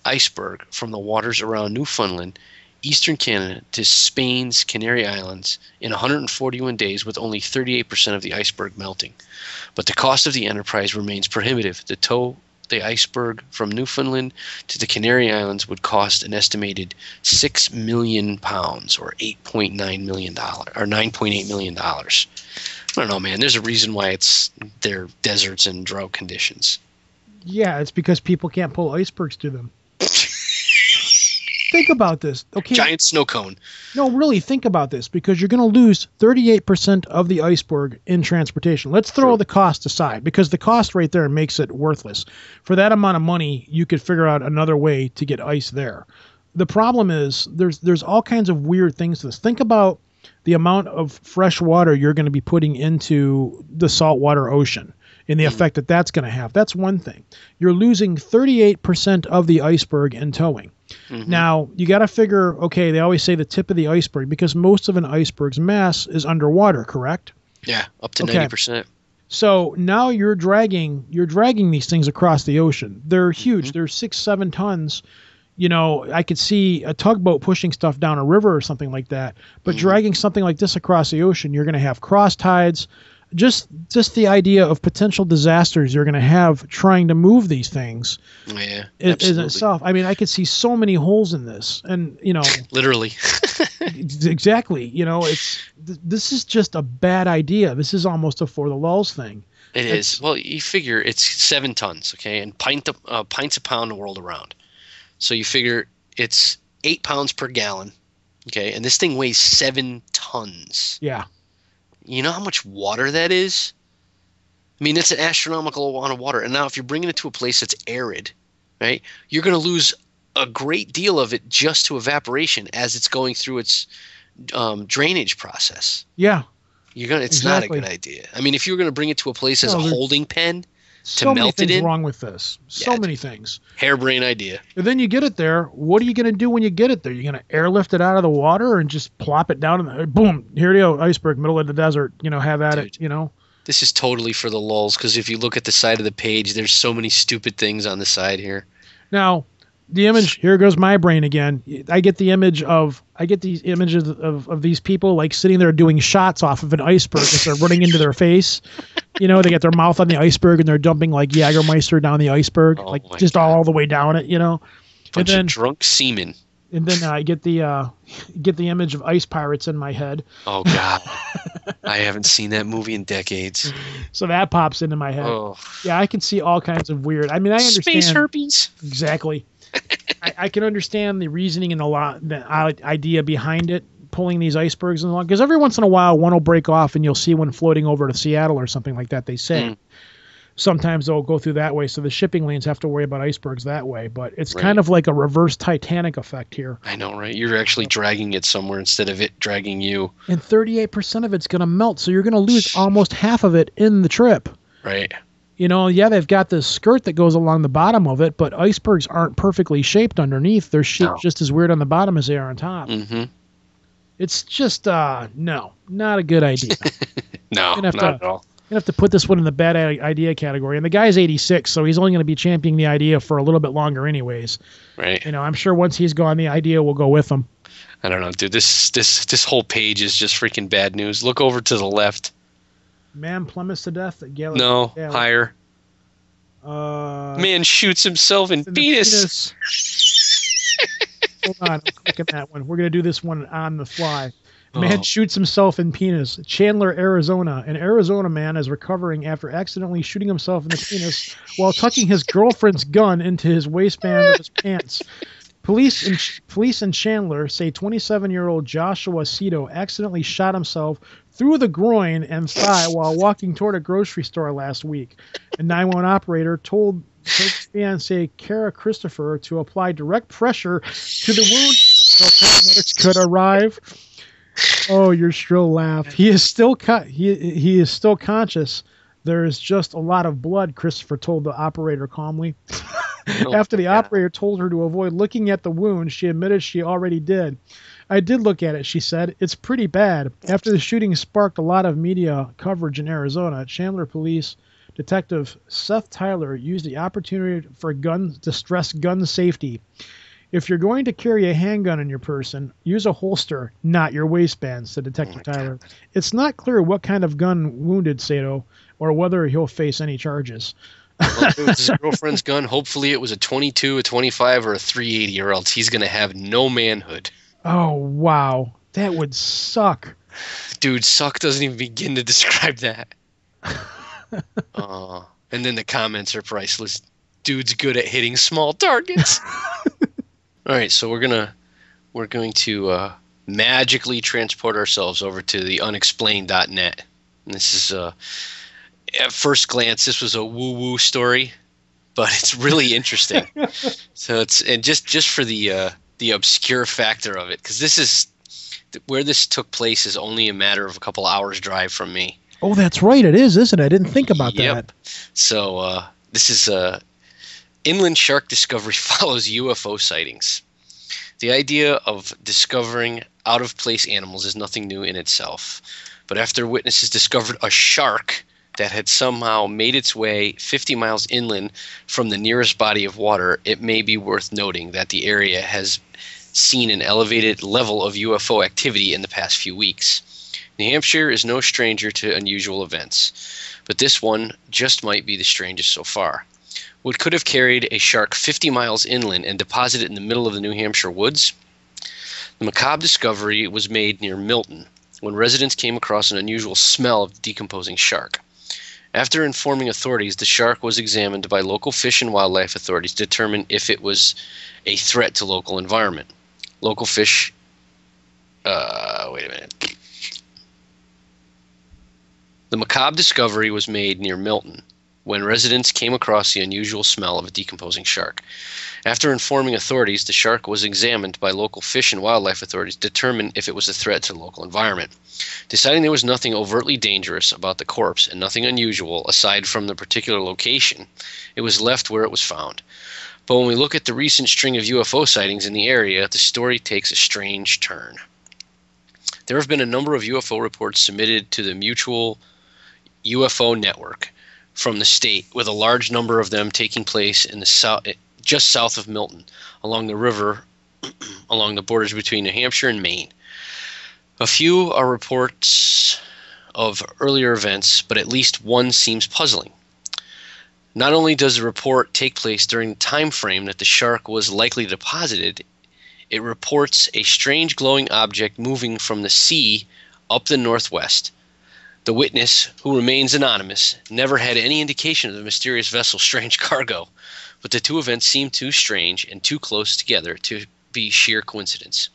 iceberg from the waters around Newfoundland, eastern Canada, to Spain's Canary Islands in 141 days with only 38% of the iceberg melting. But the cost of the enterprise remains prohibitive. To tow the iceberg from Newfoundland to the Canary Islands would cost an estimated £6 million, or $8.9 million, or $9.8 million. I don't know, man. There's a reason why they're deserts and drought conditions. Yeah, it's because people can't pull icebergs through them. Think about this. Okay. Giant snow cone. No, really, think about this, because you're going to lose 38% of the iceberg in transportation. Let's throw the cost aside, because the cost right there makes it worthless. For that amount of money, you could figure out another way to get ice there. The problem is there's all kinds of weird things to this. Think about the amount of fresh water you're going to be putting into the saltwater ocean and the effect that that's going to have. That's one thing. You're losing 38% of the iceberg in towing. Mm-hmm. Now, you got to figure, okay, they always say the tip of the iceberg, because most of an iceberg's mass is underwater, correct? Yeah, up to 90%. So now you're dragging these things across the ocean. They're huge. They're 6-7 tons. You know, I could see a tugboat pushing stuff down a river or something like that. But dragging something like this across the ocean, you're going to have cross tides. Just the idea of potential disasters you're going to have trying to move these things is itself. I mean, I could see so many holes in this, and you know, literally, exactly. You know, this is just a bad idea. This is almost a for the lulz thing. It is. Well, you figure it's 7 tons, okay, and pints a pound to whirl around. So you figure it's 8 pounds per gallon, okay, and this thing weighs 7 tons. Yeah. You know how much water that is? I mean, that's an astronomical amount of water. And now if you're bringing it to a place that's arid, right, you're going to lose a great deal of it just to evaporation as it's going through its drainage process. Yeah. It's not a good idea. I mean, if you're going to bring it to a place as a holding pen to melt it in. So many things wrong with this. So many things. Harebrained idea. And then you get it there. What are you going to do when you get it there? You're going to airlift it out of the water and just plop it down and boom, here you go, iceberg, middle of the desert. You know, have at it, you know. This is totally for the lulz, because if you look at the side of the page, there's so many stupid things on the side here. Now, the image, here goes my brain again. I get these images of these people like sitting there doing shots off of an iceberg as they're running into their face. You know, they get their mouth on the iceberg and they're dumping like Jägermeister down the iceberg, all the way down it, you know. Bunch of drunk seamen. And then I get the image of ice pirates in my head. Oh God, I haven't seen that movie in decades. So that pops into my head. Oh. Yeah, I can see all kinds of weird. I mean, I understand space herpes. Exactly. I can understand the reasoning and the idea behind it, pulling these icebergs and along, because every once in a while one will break off and you'll see one floating over to Seattle or something like that. They say sometimes they'll go through that way, so the shipping lanes have to worry about icebergs that way. But it's kind of like a reverse Titanic effect here. I know, right? You're actually dragging it somewhere instead of it dragging you. And 38% of it's going to melt, so you're going to lose almost half of it in the trip. Right. You know, yeah, they've got this skirt that goes along the bottom of it, but icebergs aren't perfectly shaped underneath. They're shaped just as weird on the bottom as they are on top. Mm-hmm. It's just, no, not a good idea. No, not at all. You're going to have to put this one in the bad idea category. And the guy's 86, so he's only going to be championing the idea for a little bit longer anyways. Right. You know, I'm sure once he's gone, the idea will go with him. I don't know, dude. This whole page is just freaking bad news. Look over to the left. Man plummets to death at Galaxy. No, higher. Man shoots himself in penis. Hold on, I'm clicking that one. We're going to do this one on the fly. Man shoots himself in penis. Chandler, Arizona. An Arizona man is recovering after accidentally shooting himself in the penis while tucking his girlfriend's gun into his waistband of his pants. Police in Chandler say 27-year-old Joshua Cito accidentally shot himself through the groin and thigh while walking toward a grocery store last week. A 911 operator told his fiancée, Kara Christopher, to apply direct pressure to the wound so paramedics could arrive. Oh, your shrill laugh. He is still he is still conscious. There is just a lot of blood, Christopher told the operator calmly. After the operator told her to avoid looking at the wound, she admitted she already did. I did look at it, she said. It's pretty bad. After the shooting sparked a lot of media coverage in Arizona, Chandler Police Detective Seth Tyler used the opportunity to stress gun safety. If you're going to carry a handgun in your person, use a holster, not your waistband, said Detective Tyler. It's not clear what kind of gun wounded Sato or whether he'll face any charges. Well, if it was his girlfriend's gun, hopefully it was a 22, a 25, or a 380, or else he's going to have no manhood. Oh, wow. That would suck. Dude, suck doesn't even begin to describe that. And then the comments are priceless. Dude's good at hitting small targets. All right, so we're going to magically transport ourselves over to the unexplained.net. And this is at first glance, this was a woo-woo story, but it's really interesting. So just for the obscure factor of it, because this is where this took place is only a matter of a couple hours drive from me. Oh, that's right, it is, isn't it? I didn't think about that. So this is inland shark discovery follows UFO sightings. The idea of discovering out-of-place animals is nothing new in itself, but after witnesses discovered a shark that had somehow made its way 50 miles inland from the nearest body of water, it may be worth noting that the area has seen an elevated level of UFO activity in the past few weeks. New Hampshire is no stranger to unusual events, but this one just might be the strangest so far. What could have carried a shark 50 miles inland and deposited it in the middle of the New Hampshire woods? The macabre discovery was made near Milton, when residents came across an unusual smell of decomposing shark. After informing authorities, the shark was examined by local fish and wildlife authorities to determine if it was a threat to local environment. Local fish... wait a minute. The macabre discovery was made near Milton, when residents came across the unusual smell of a decomposing shark. After informing authorities, the shark was examined by local fish and wildlife authorities to determine if it was a threat to the local environment. Deciding there was nothing overtly dangerous about the corpse and nothing unusual aside from the particular location, it was left where it was found. But when we look at the recent string of UFO sightings in the area, the story takes a strange turn. There have been a number of UFO reports submitted to the Mutual UFO Network from the state, with a large number of them taking place in the south, just south of Milton, along the river, along the borders between New Hampshire and Maine. A few are reports of earlier events, but at least one seems puzzling. Not only does the report take place during the time frame that the shark was likely deposited, it reports a strange glowing object moving from the sea up the northwest. The witness, who remains anonymous, never had any indication of the mysterious vessel's strange cargo, but the two events seem too strange and too close together to be sheer coincidence.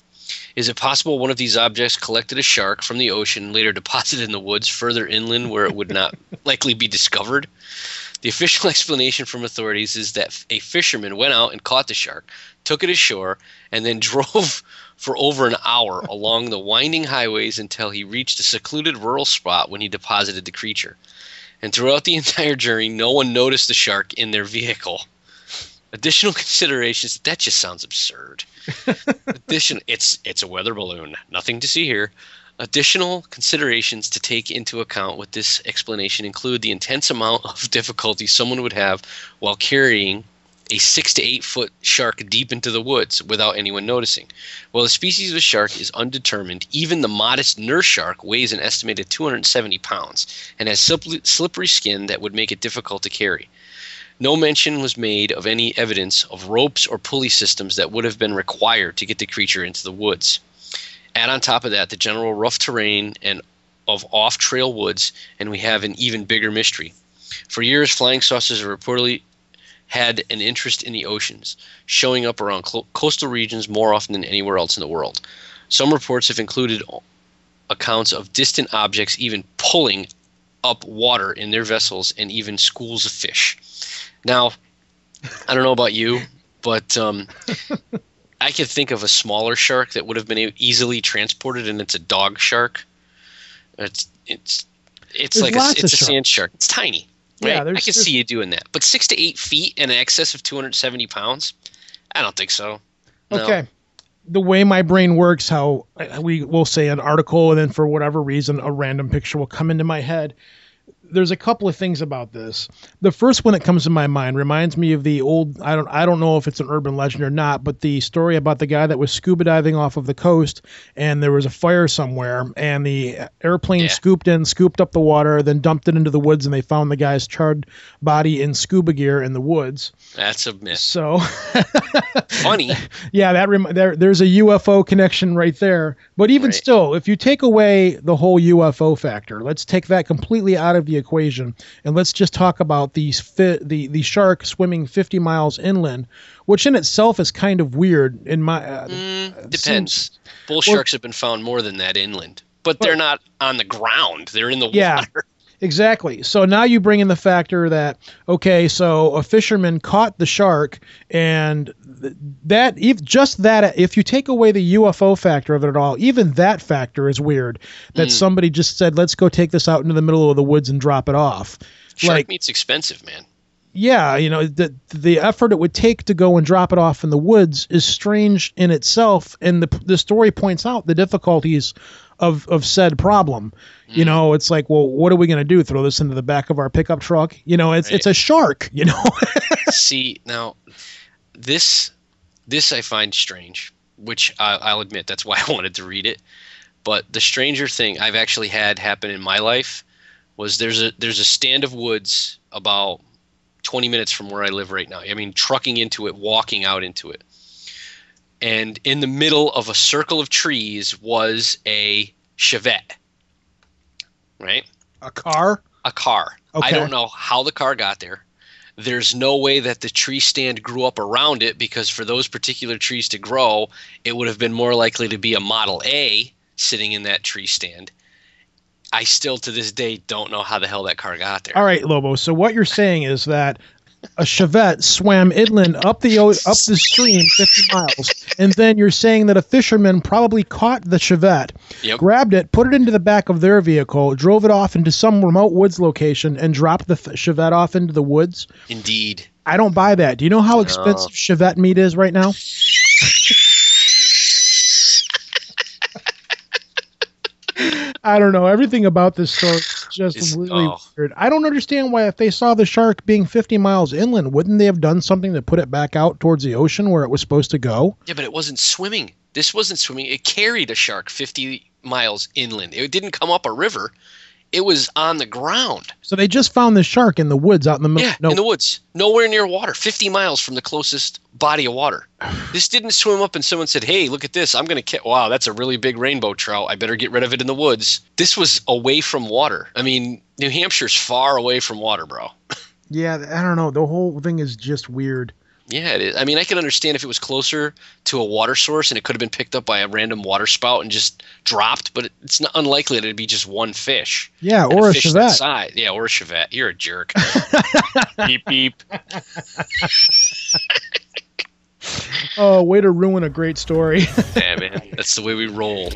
Is it possible one of these objects collected a shark from the ocean and later deposited in the woods further inland where it would not likely be discovered? The official explanation from authorities is that a fisherman went out and caught the shark, took it ashore, and then drove for over an hour along the winding highways until he reached a secluded rural spot when he deposited the creature. And throughout the entire journey, no one noticed the shark in their vehicle. Additional considerations, that just sounds absurd. It's a weather balloon. Nothing to see here. Additional considerations to take into account with this explanation include the intense amount of difficulty someone would have while carrying a 6 to 8 foot shark deep into the woods without anyone noticing. While the species of the shark is undetermined, even the modest nurse shark weighs an estimated 270 pounds and has slippery skin that would make it difficult to carry. No mention was made of any evidence of ropes or pulley systems that would have been required to get the creature into the woods. Add on top of that the general rough terrain and of off-trail woods, and we have an even bigger mystery. For years, flying saucers have reportedly had an interest in the oceans, showing up around coastal regions more often than anywhere else in the world. Some reports have included accounts of distant objects even pulling up water in their vessels, and even schools of fish. Now, I don't know about you, but I could think of a smaller shark that would have been easily transported, and it's a dog shark. It's like a sand shark. It's tiny. Right? Yeah, I could see you doing that. But 6 to 8 feet and an excess of 270 pounds? I don't think so. No. Okay. The way my brain works, how we will say an article, and then for whatever reason, a random picture will come into my head. There's a couple of things about this. The first one that comes to my mind reminds me of the old, I don't know if it's an urban legend or not, but the story about the guy that was scuba diving off of the coast, and there was a fire somewhere, and the airplane scooped up the water, then dumped it into the woods, and they found the guy's charred body in scuba gear in the woods. That's a myth. So funny. Yeah, there's a UFO connection right there. But even still, if you take away the whole UFO factor, let's take that completely out of the equation, and let's just talk about the shark swimming 50 miles inland, which in itself is kind of weird. In my depends. Bull sharks have been found more than that inland, but they're not on the ground. They're in the water. Exactly. So now you bring in the factor that, okay, so a fisherman caught the shark, and if you take away the UFO factor of it at all, even that factor is weird, that somebody just said, let's go take this out into the middle of the woods and drop it off. Shark meat's expensive, man. Yeah, the effort it would take to go and drop it off in the woods is strange in itself, and the story points out the difficulties of said problem. It's like, well, what are we going to do? Throw this into the back of our pickup truck? It's a shark. See, now this I find strange, which I'll admit that's why I wanted to read it. But the stranger thing I've actually had happen in my life was there's a stand of woods about 20 minutes from where I live right now. I mean, trucking into it, walking out into it. And in the middle of a circle of trees was a Chevette, right? A car? A car. Okay. I don't know how the car got there. There's no way that the tree stand grew up around it, because for those particular trees to grow, it would have been more likely to be a Model A sitting in that tree stand. I still, to this day, don't know how the hell that car got there. All right, Lobo. So what you're saying is that a Chevette swam inland up the stream 50 miles, and then you're saying that a fisherman probably caught the Chevette, grabbed it, put it into the back of their vehicle, drove it off into some remote woods location, and dropped the Chevette off into the woods? Indeed. I don't buy that. Do you know how expensive Chevette meat is right now? I don't know. Everything about this story is just really weird. I don't understand why, if they saw the shark being 50 miles inland, wouldn't they have done something to put it back out towards the ocean where it was supposed to go? Yeah, but it wasn't swimming. This wasn't swimming. It carried a shark 50 miles inland. It didn't come up a river. It was on the ground. So they just found the shark in the woods out in the middle. Yeah, in the woods. Nowhere near water. 50 miles from the closest body of water. This didn't swim up and someone said, hey, look at this. I'm going to wow, that's a really big rainbow trout. I better get rid of it in the woods. This was away from water. I mean, New Hampshire's far away from water, bro. Yeah, I don't know. The whole thing is just weird. Yeah, it is. I mean, I can understand if it was closer to a water source and it could have been picked up by a random water spout and just dropped, but it's not unlikely that it'd be just one fish. Yeah, or a Chevette. Yeah, or a Chevette. You're a jerk. Beep, beep. Oh, way to ruin a great story. Yeah, man. That's the way we roll.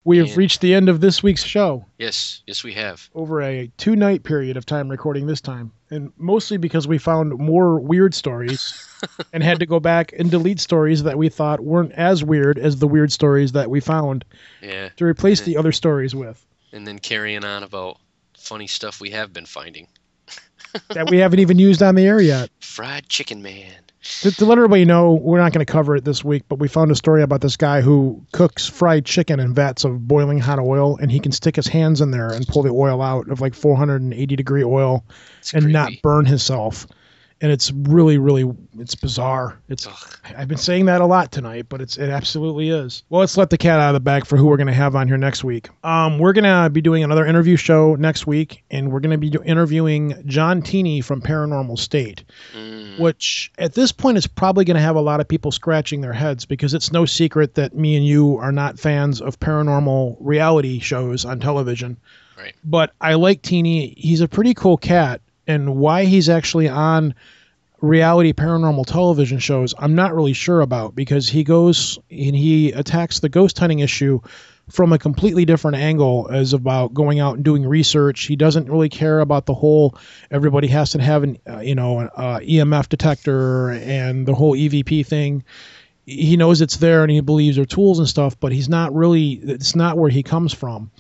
We have reached the end of this week's show. Yes, we have. Over a 2-night period of time recording this time. And mostly because we found more weird stories and had to go back and delete stories that we thought weren't as weird as the weird stories that we found. Yeah. To replace the other stories with. And then carrying on about funny stuff we have been finding. That we haven't even used on the air yet. Fried chicken man. To let everybody know, we're not going to cover it this week, but we found a story about this guy who cooks fried chicken in vats of boiling hot oil, and he can stick his hands in there and pull the oil out of like 480-degree oil and not burn himself. And it's really, really, it's bizarre. I've been saying that a lot tonight, but it absolutely is. Well, let's let the cat out of the bag for who we're going to have on here next week. We're going to be doing another interview show next week, and we're going to be interviewing John Teeney from Paranormal State, which at this point is probably going to have a lot of people scratching their heads because it's no secret that me and you are not fans of paranormal reality shows on television. Right. But I like Teeney. He's a pretty cool cat. And why he's actually on reality paranormal television shows, I'm not really sure about, because he goes and he attacks the ghost hunting issue from a completely different angle, as about going out and doing research. He doesn't really care about the whole everybody has to have an EMF detector and the whole EVP thing. He knows it's there and he believes they're tools and stuff, but it's not where he comes from.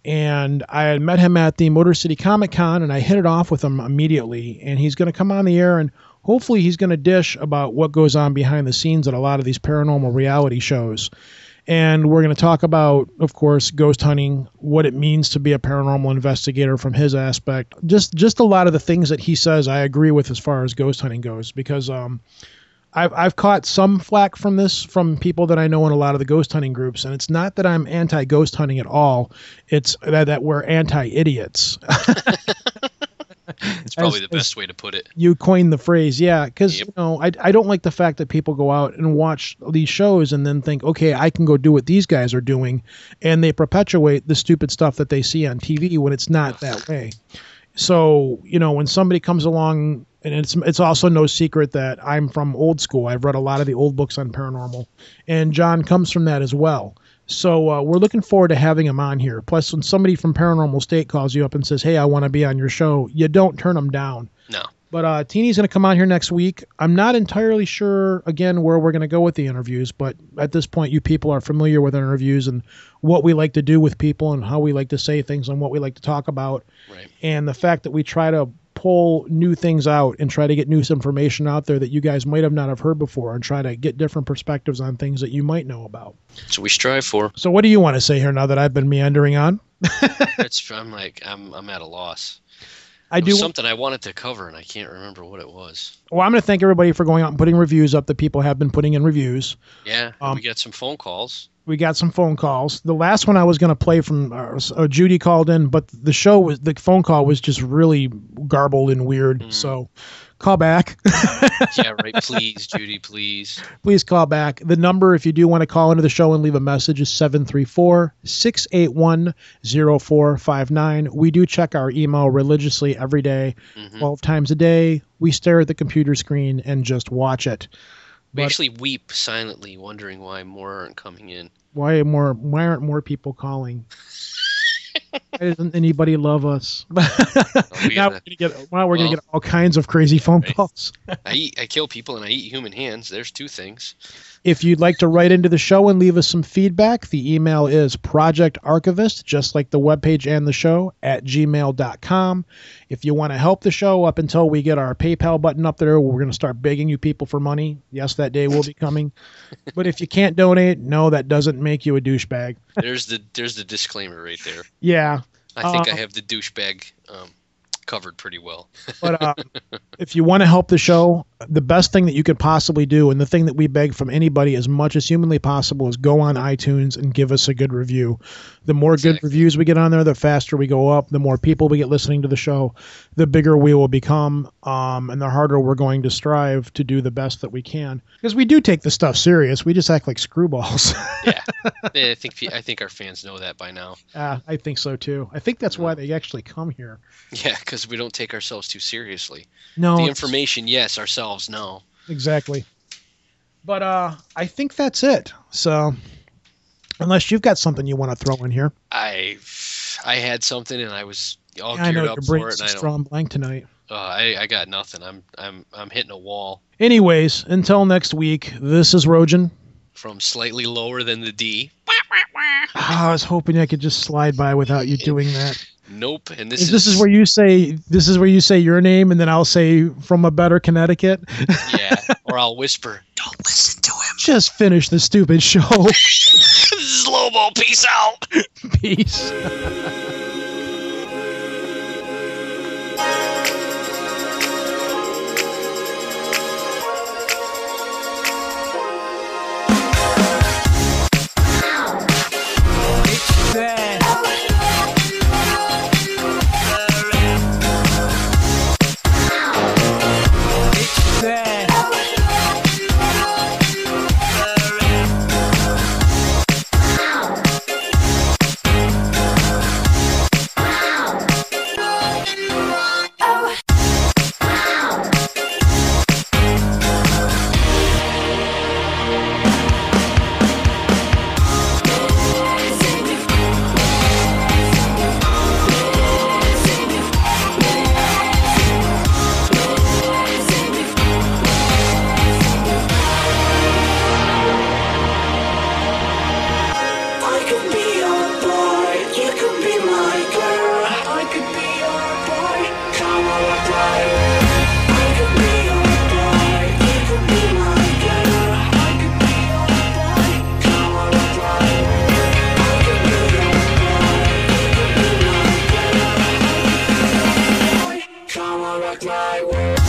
And I had met him at the Motor City Comic Con, and I hit it off with him immediately. And he's going to come on the air, and hopefully he's going to dish about what goes on behind the scenes at a lot of these paranormal reality shows. And we're going to talk about, of course, ghost hunting, what it means to be a paranormal investigator from his aspect. Just a lot of the things that he says I agree with as far as ghost hunting goes, because I've caught some flack from this from people that I know in a lot of the ghost hunting groups, and it's not that I'm anti-ghost hunting at all. It's that we're anti-idiots. It's probably the best way to put it. You coined the phrase, yeah, because I don't like the fact that people go out and watch these shows and then think, okay, I can go do what these guys are doing, and they perpetuate the stupid stuff that they see on TV when it's not that way. So, when somebody comes along, and it's also no secret that I'm from old school. I've read a lot of the old books on paranormal, and John comes from that as well. So we're looking forward to having him on here. Plus, when somebody from Paranormal State calls you up and says, hey, I want to be on your show, you don't turn them down. No. But Teeney's going to come on here next week. I'm not entirely sure, again, where we're going to go with the interviews, but at this point, you people are familiar with interviews and what we like to do with people and how we like to say things and what we like to talk about. Right. And the fact that we try to pull new things out and try to get new information out there that you guys might have not have heard before, and try to get different perspectives on things that you might know about. That's what we strive for. So what do you want to say here now that I've been meandering on? I'm at a loss. Something I wanted to cover and I can't remember what it was. Well, I'm going to thank everybody for going out and putting reviews up that people have been putting in reviews. Yeah, we got some phone calls. We got some phone calls. The last one I was going to play from Judy called in, but the phone call was just really garbled and weird. So call back. Yeah, right. Please, Judy, please. Please call back. The number, if you do want to call into the show and leave a message, is 734-681-0459. We do check our email religiously every day, 12 times a day. We stare at the computer screen and just watch it. We actually weep silently, wondering why more aren't coming in. Why aren't more people calling? Why doesn't anybody love us? Now we're gonna get all kinds of crazy phone calls. I kill people and I eat human hands. There's two things. If you'd like to write into the show and leave us some feedback, the email is Project Archivist, just like the webpage and the show, @gmail.com. If you want to help the show up until we get our PayPal button up there, we're going to start begging you people for money. Yes, that day will be coming. But if you can't donate, no, that doesn't make you a douchebag. There's the disclaimer right there. Yeah. I think I have the douchebag covered pretty well. But if you want to help the show, the best thing that you could possibly do, and the thing that we beg from anybody as much as humanly possible, is go on iTunes and give us a good review. The more good reviews we get on there, the faster we go up. The more people we get listening to the show, the bigger we will become, and the harder we're going to strive to do the best that we can. Because we do take the stuff serious. We just act like screwballs. Yeah. I think our fans know that by now. I think so too. I think that's why they actually come here. Yeah, because we don't take ourselves too seriously. No. The information, yes. Ourselves, no. Exactly. But I think that's it. So Unless you've got something you want to throw in here. I had something and I was all I know geared up your for it. brain's And I don't. strong blank tonight. I got nothing. I'm hitting a wall. Anyways, until next week, this is Rojan. From slightly lower than the D. I was hoping I could just slide by without you doing that. Nope. And this is where you say your name, and then I'll say from a better Connecticut. Yeah. Or I'll whisper, "Don't listen to him." Just finish the stupid show. This is Lobo. Peace out. Peace. Come on, rock my world.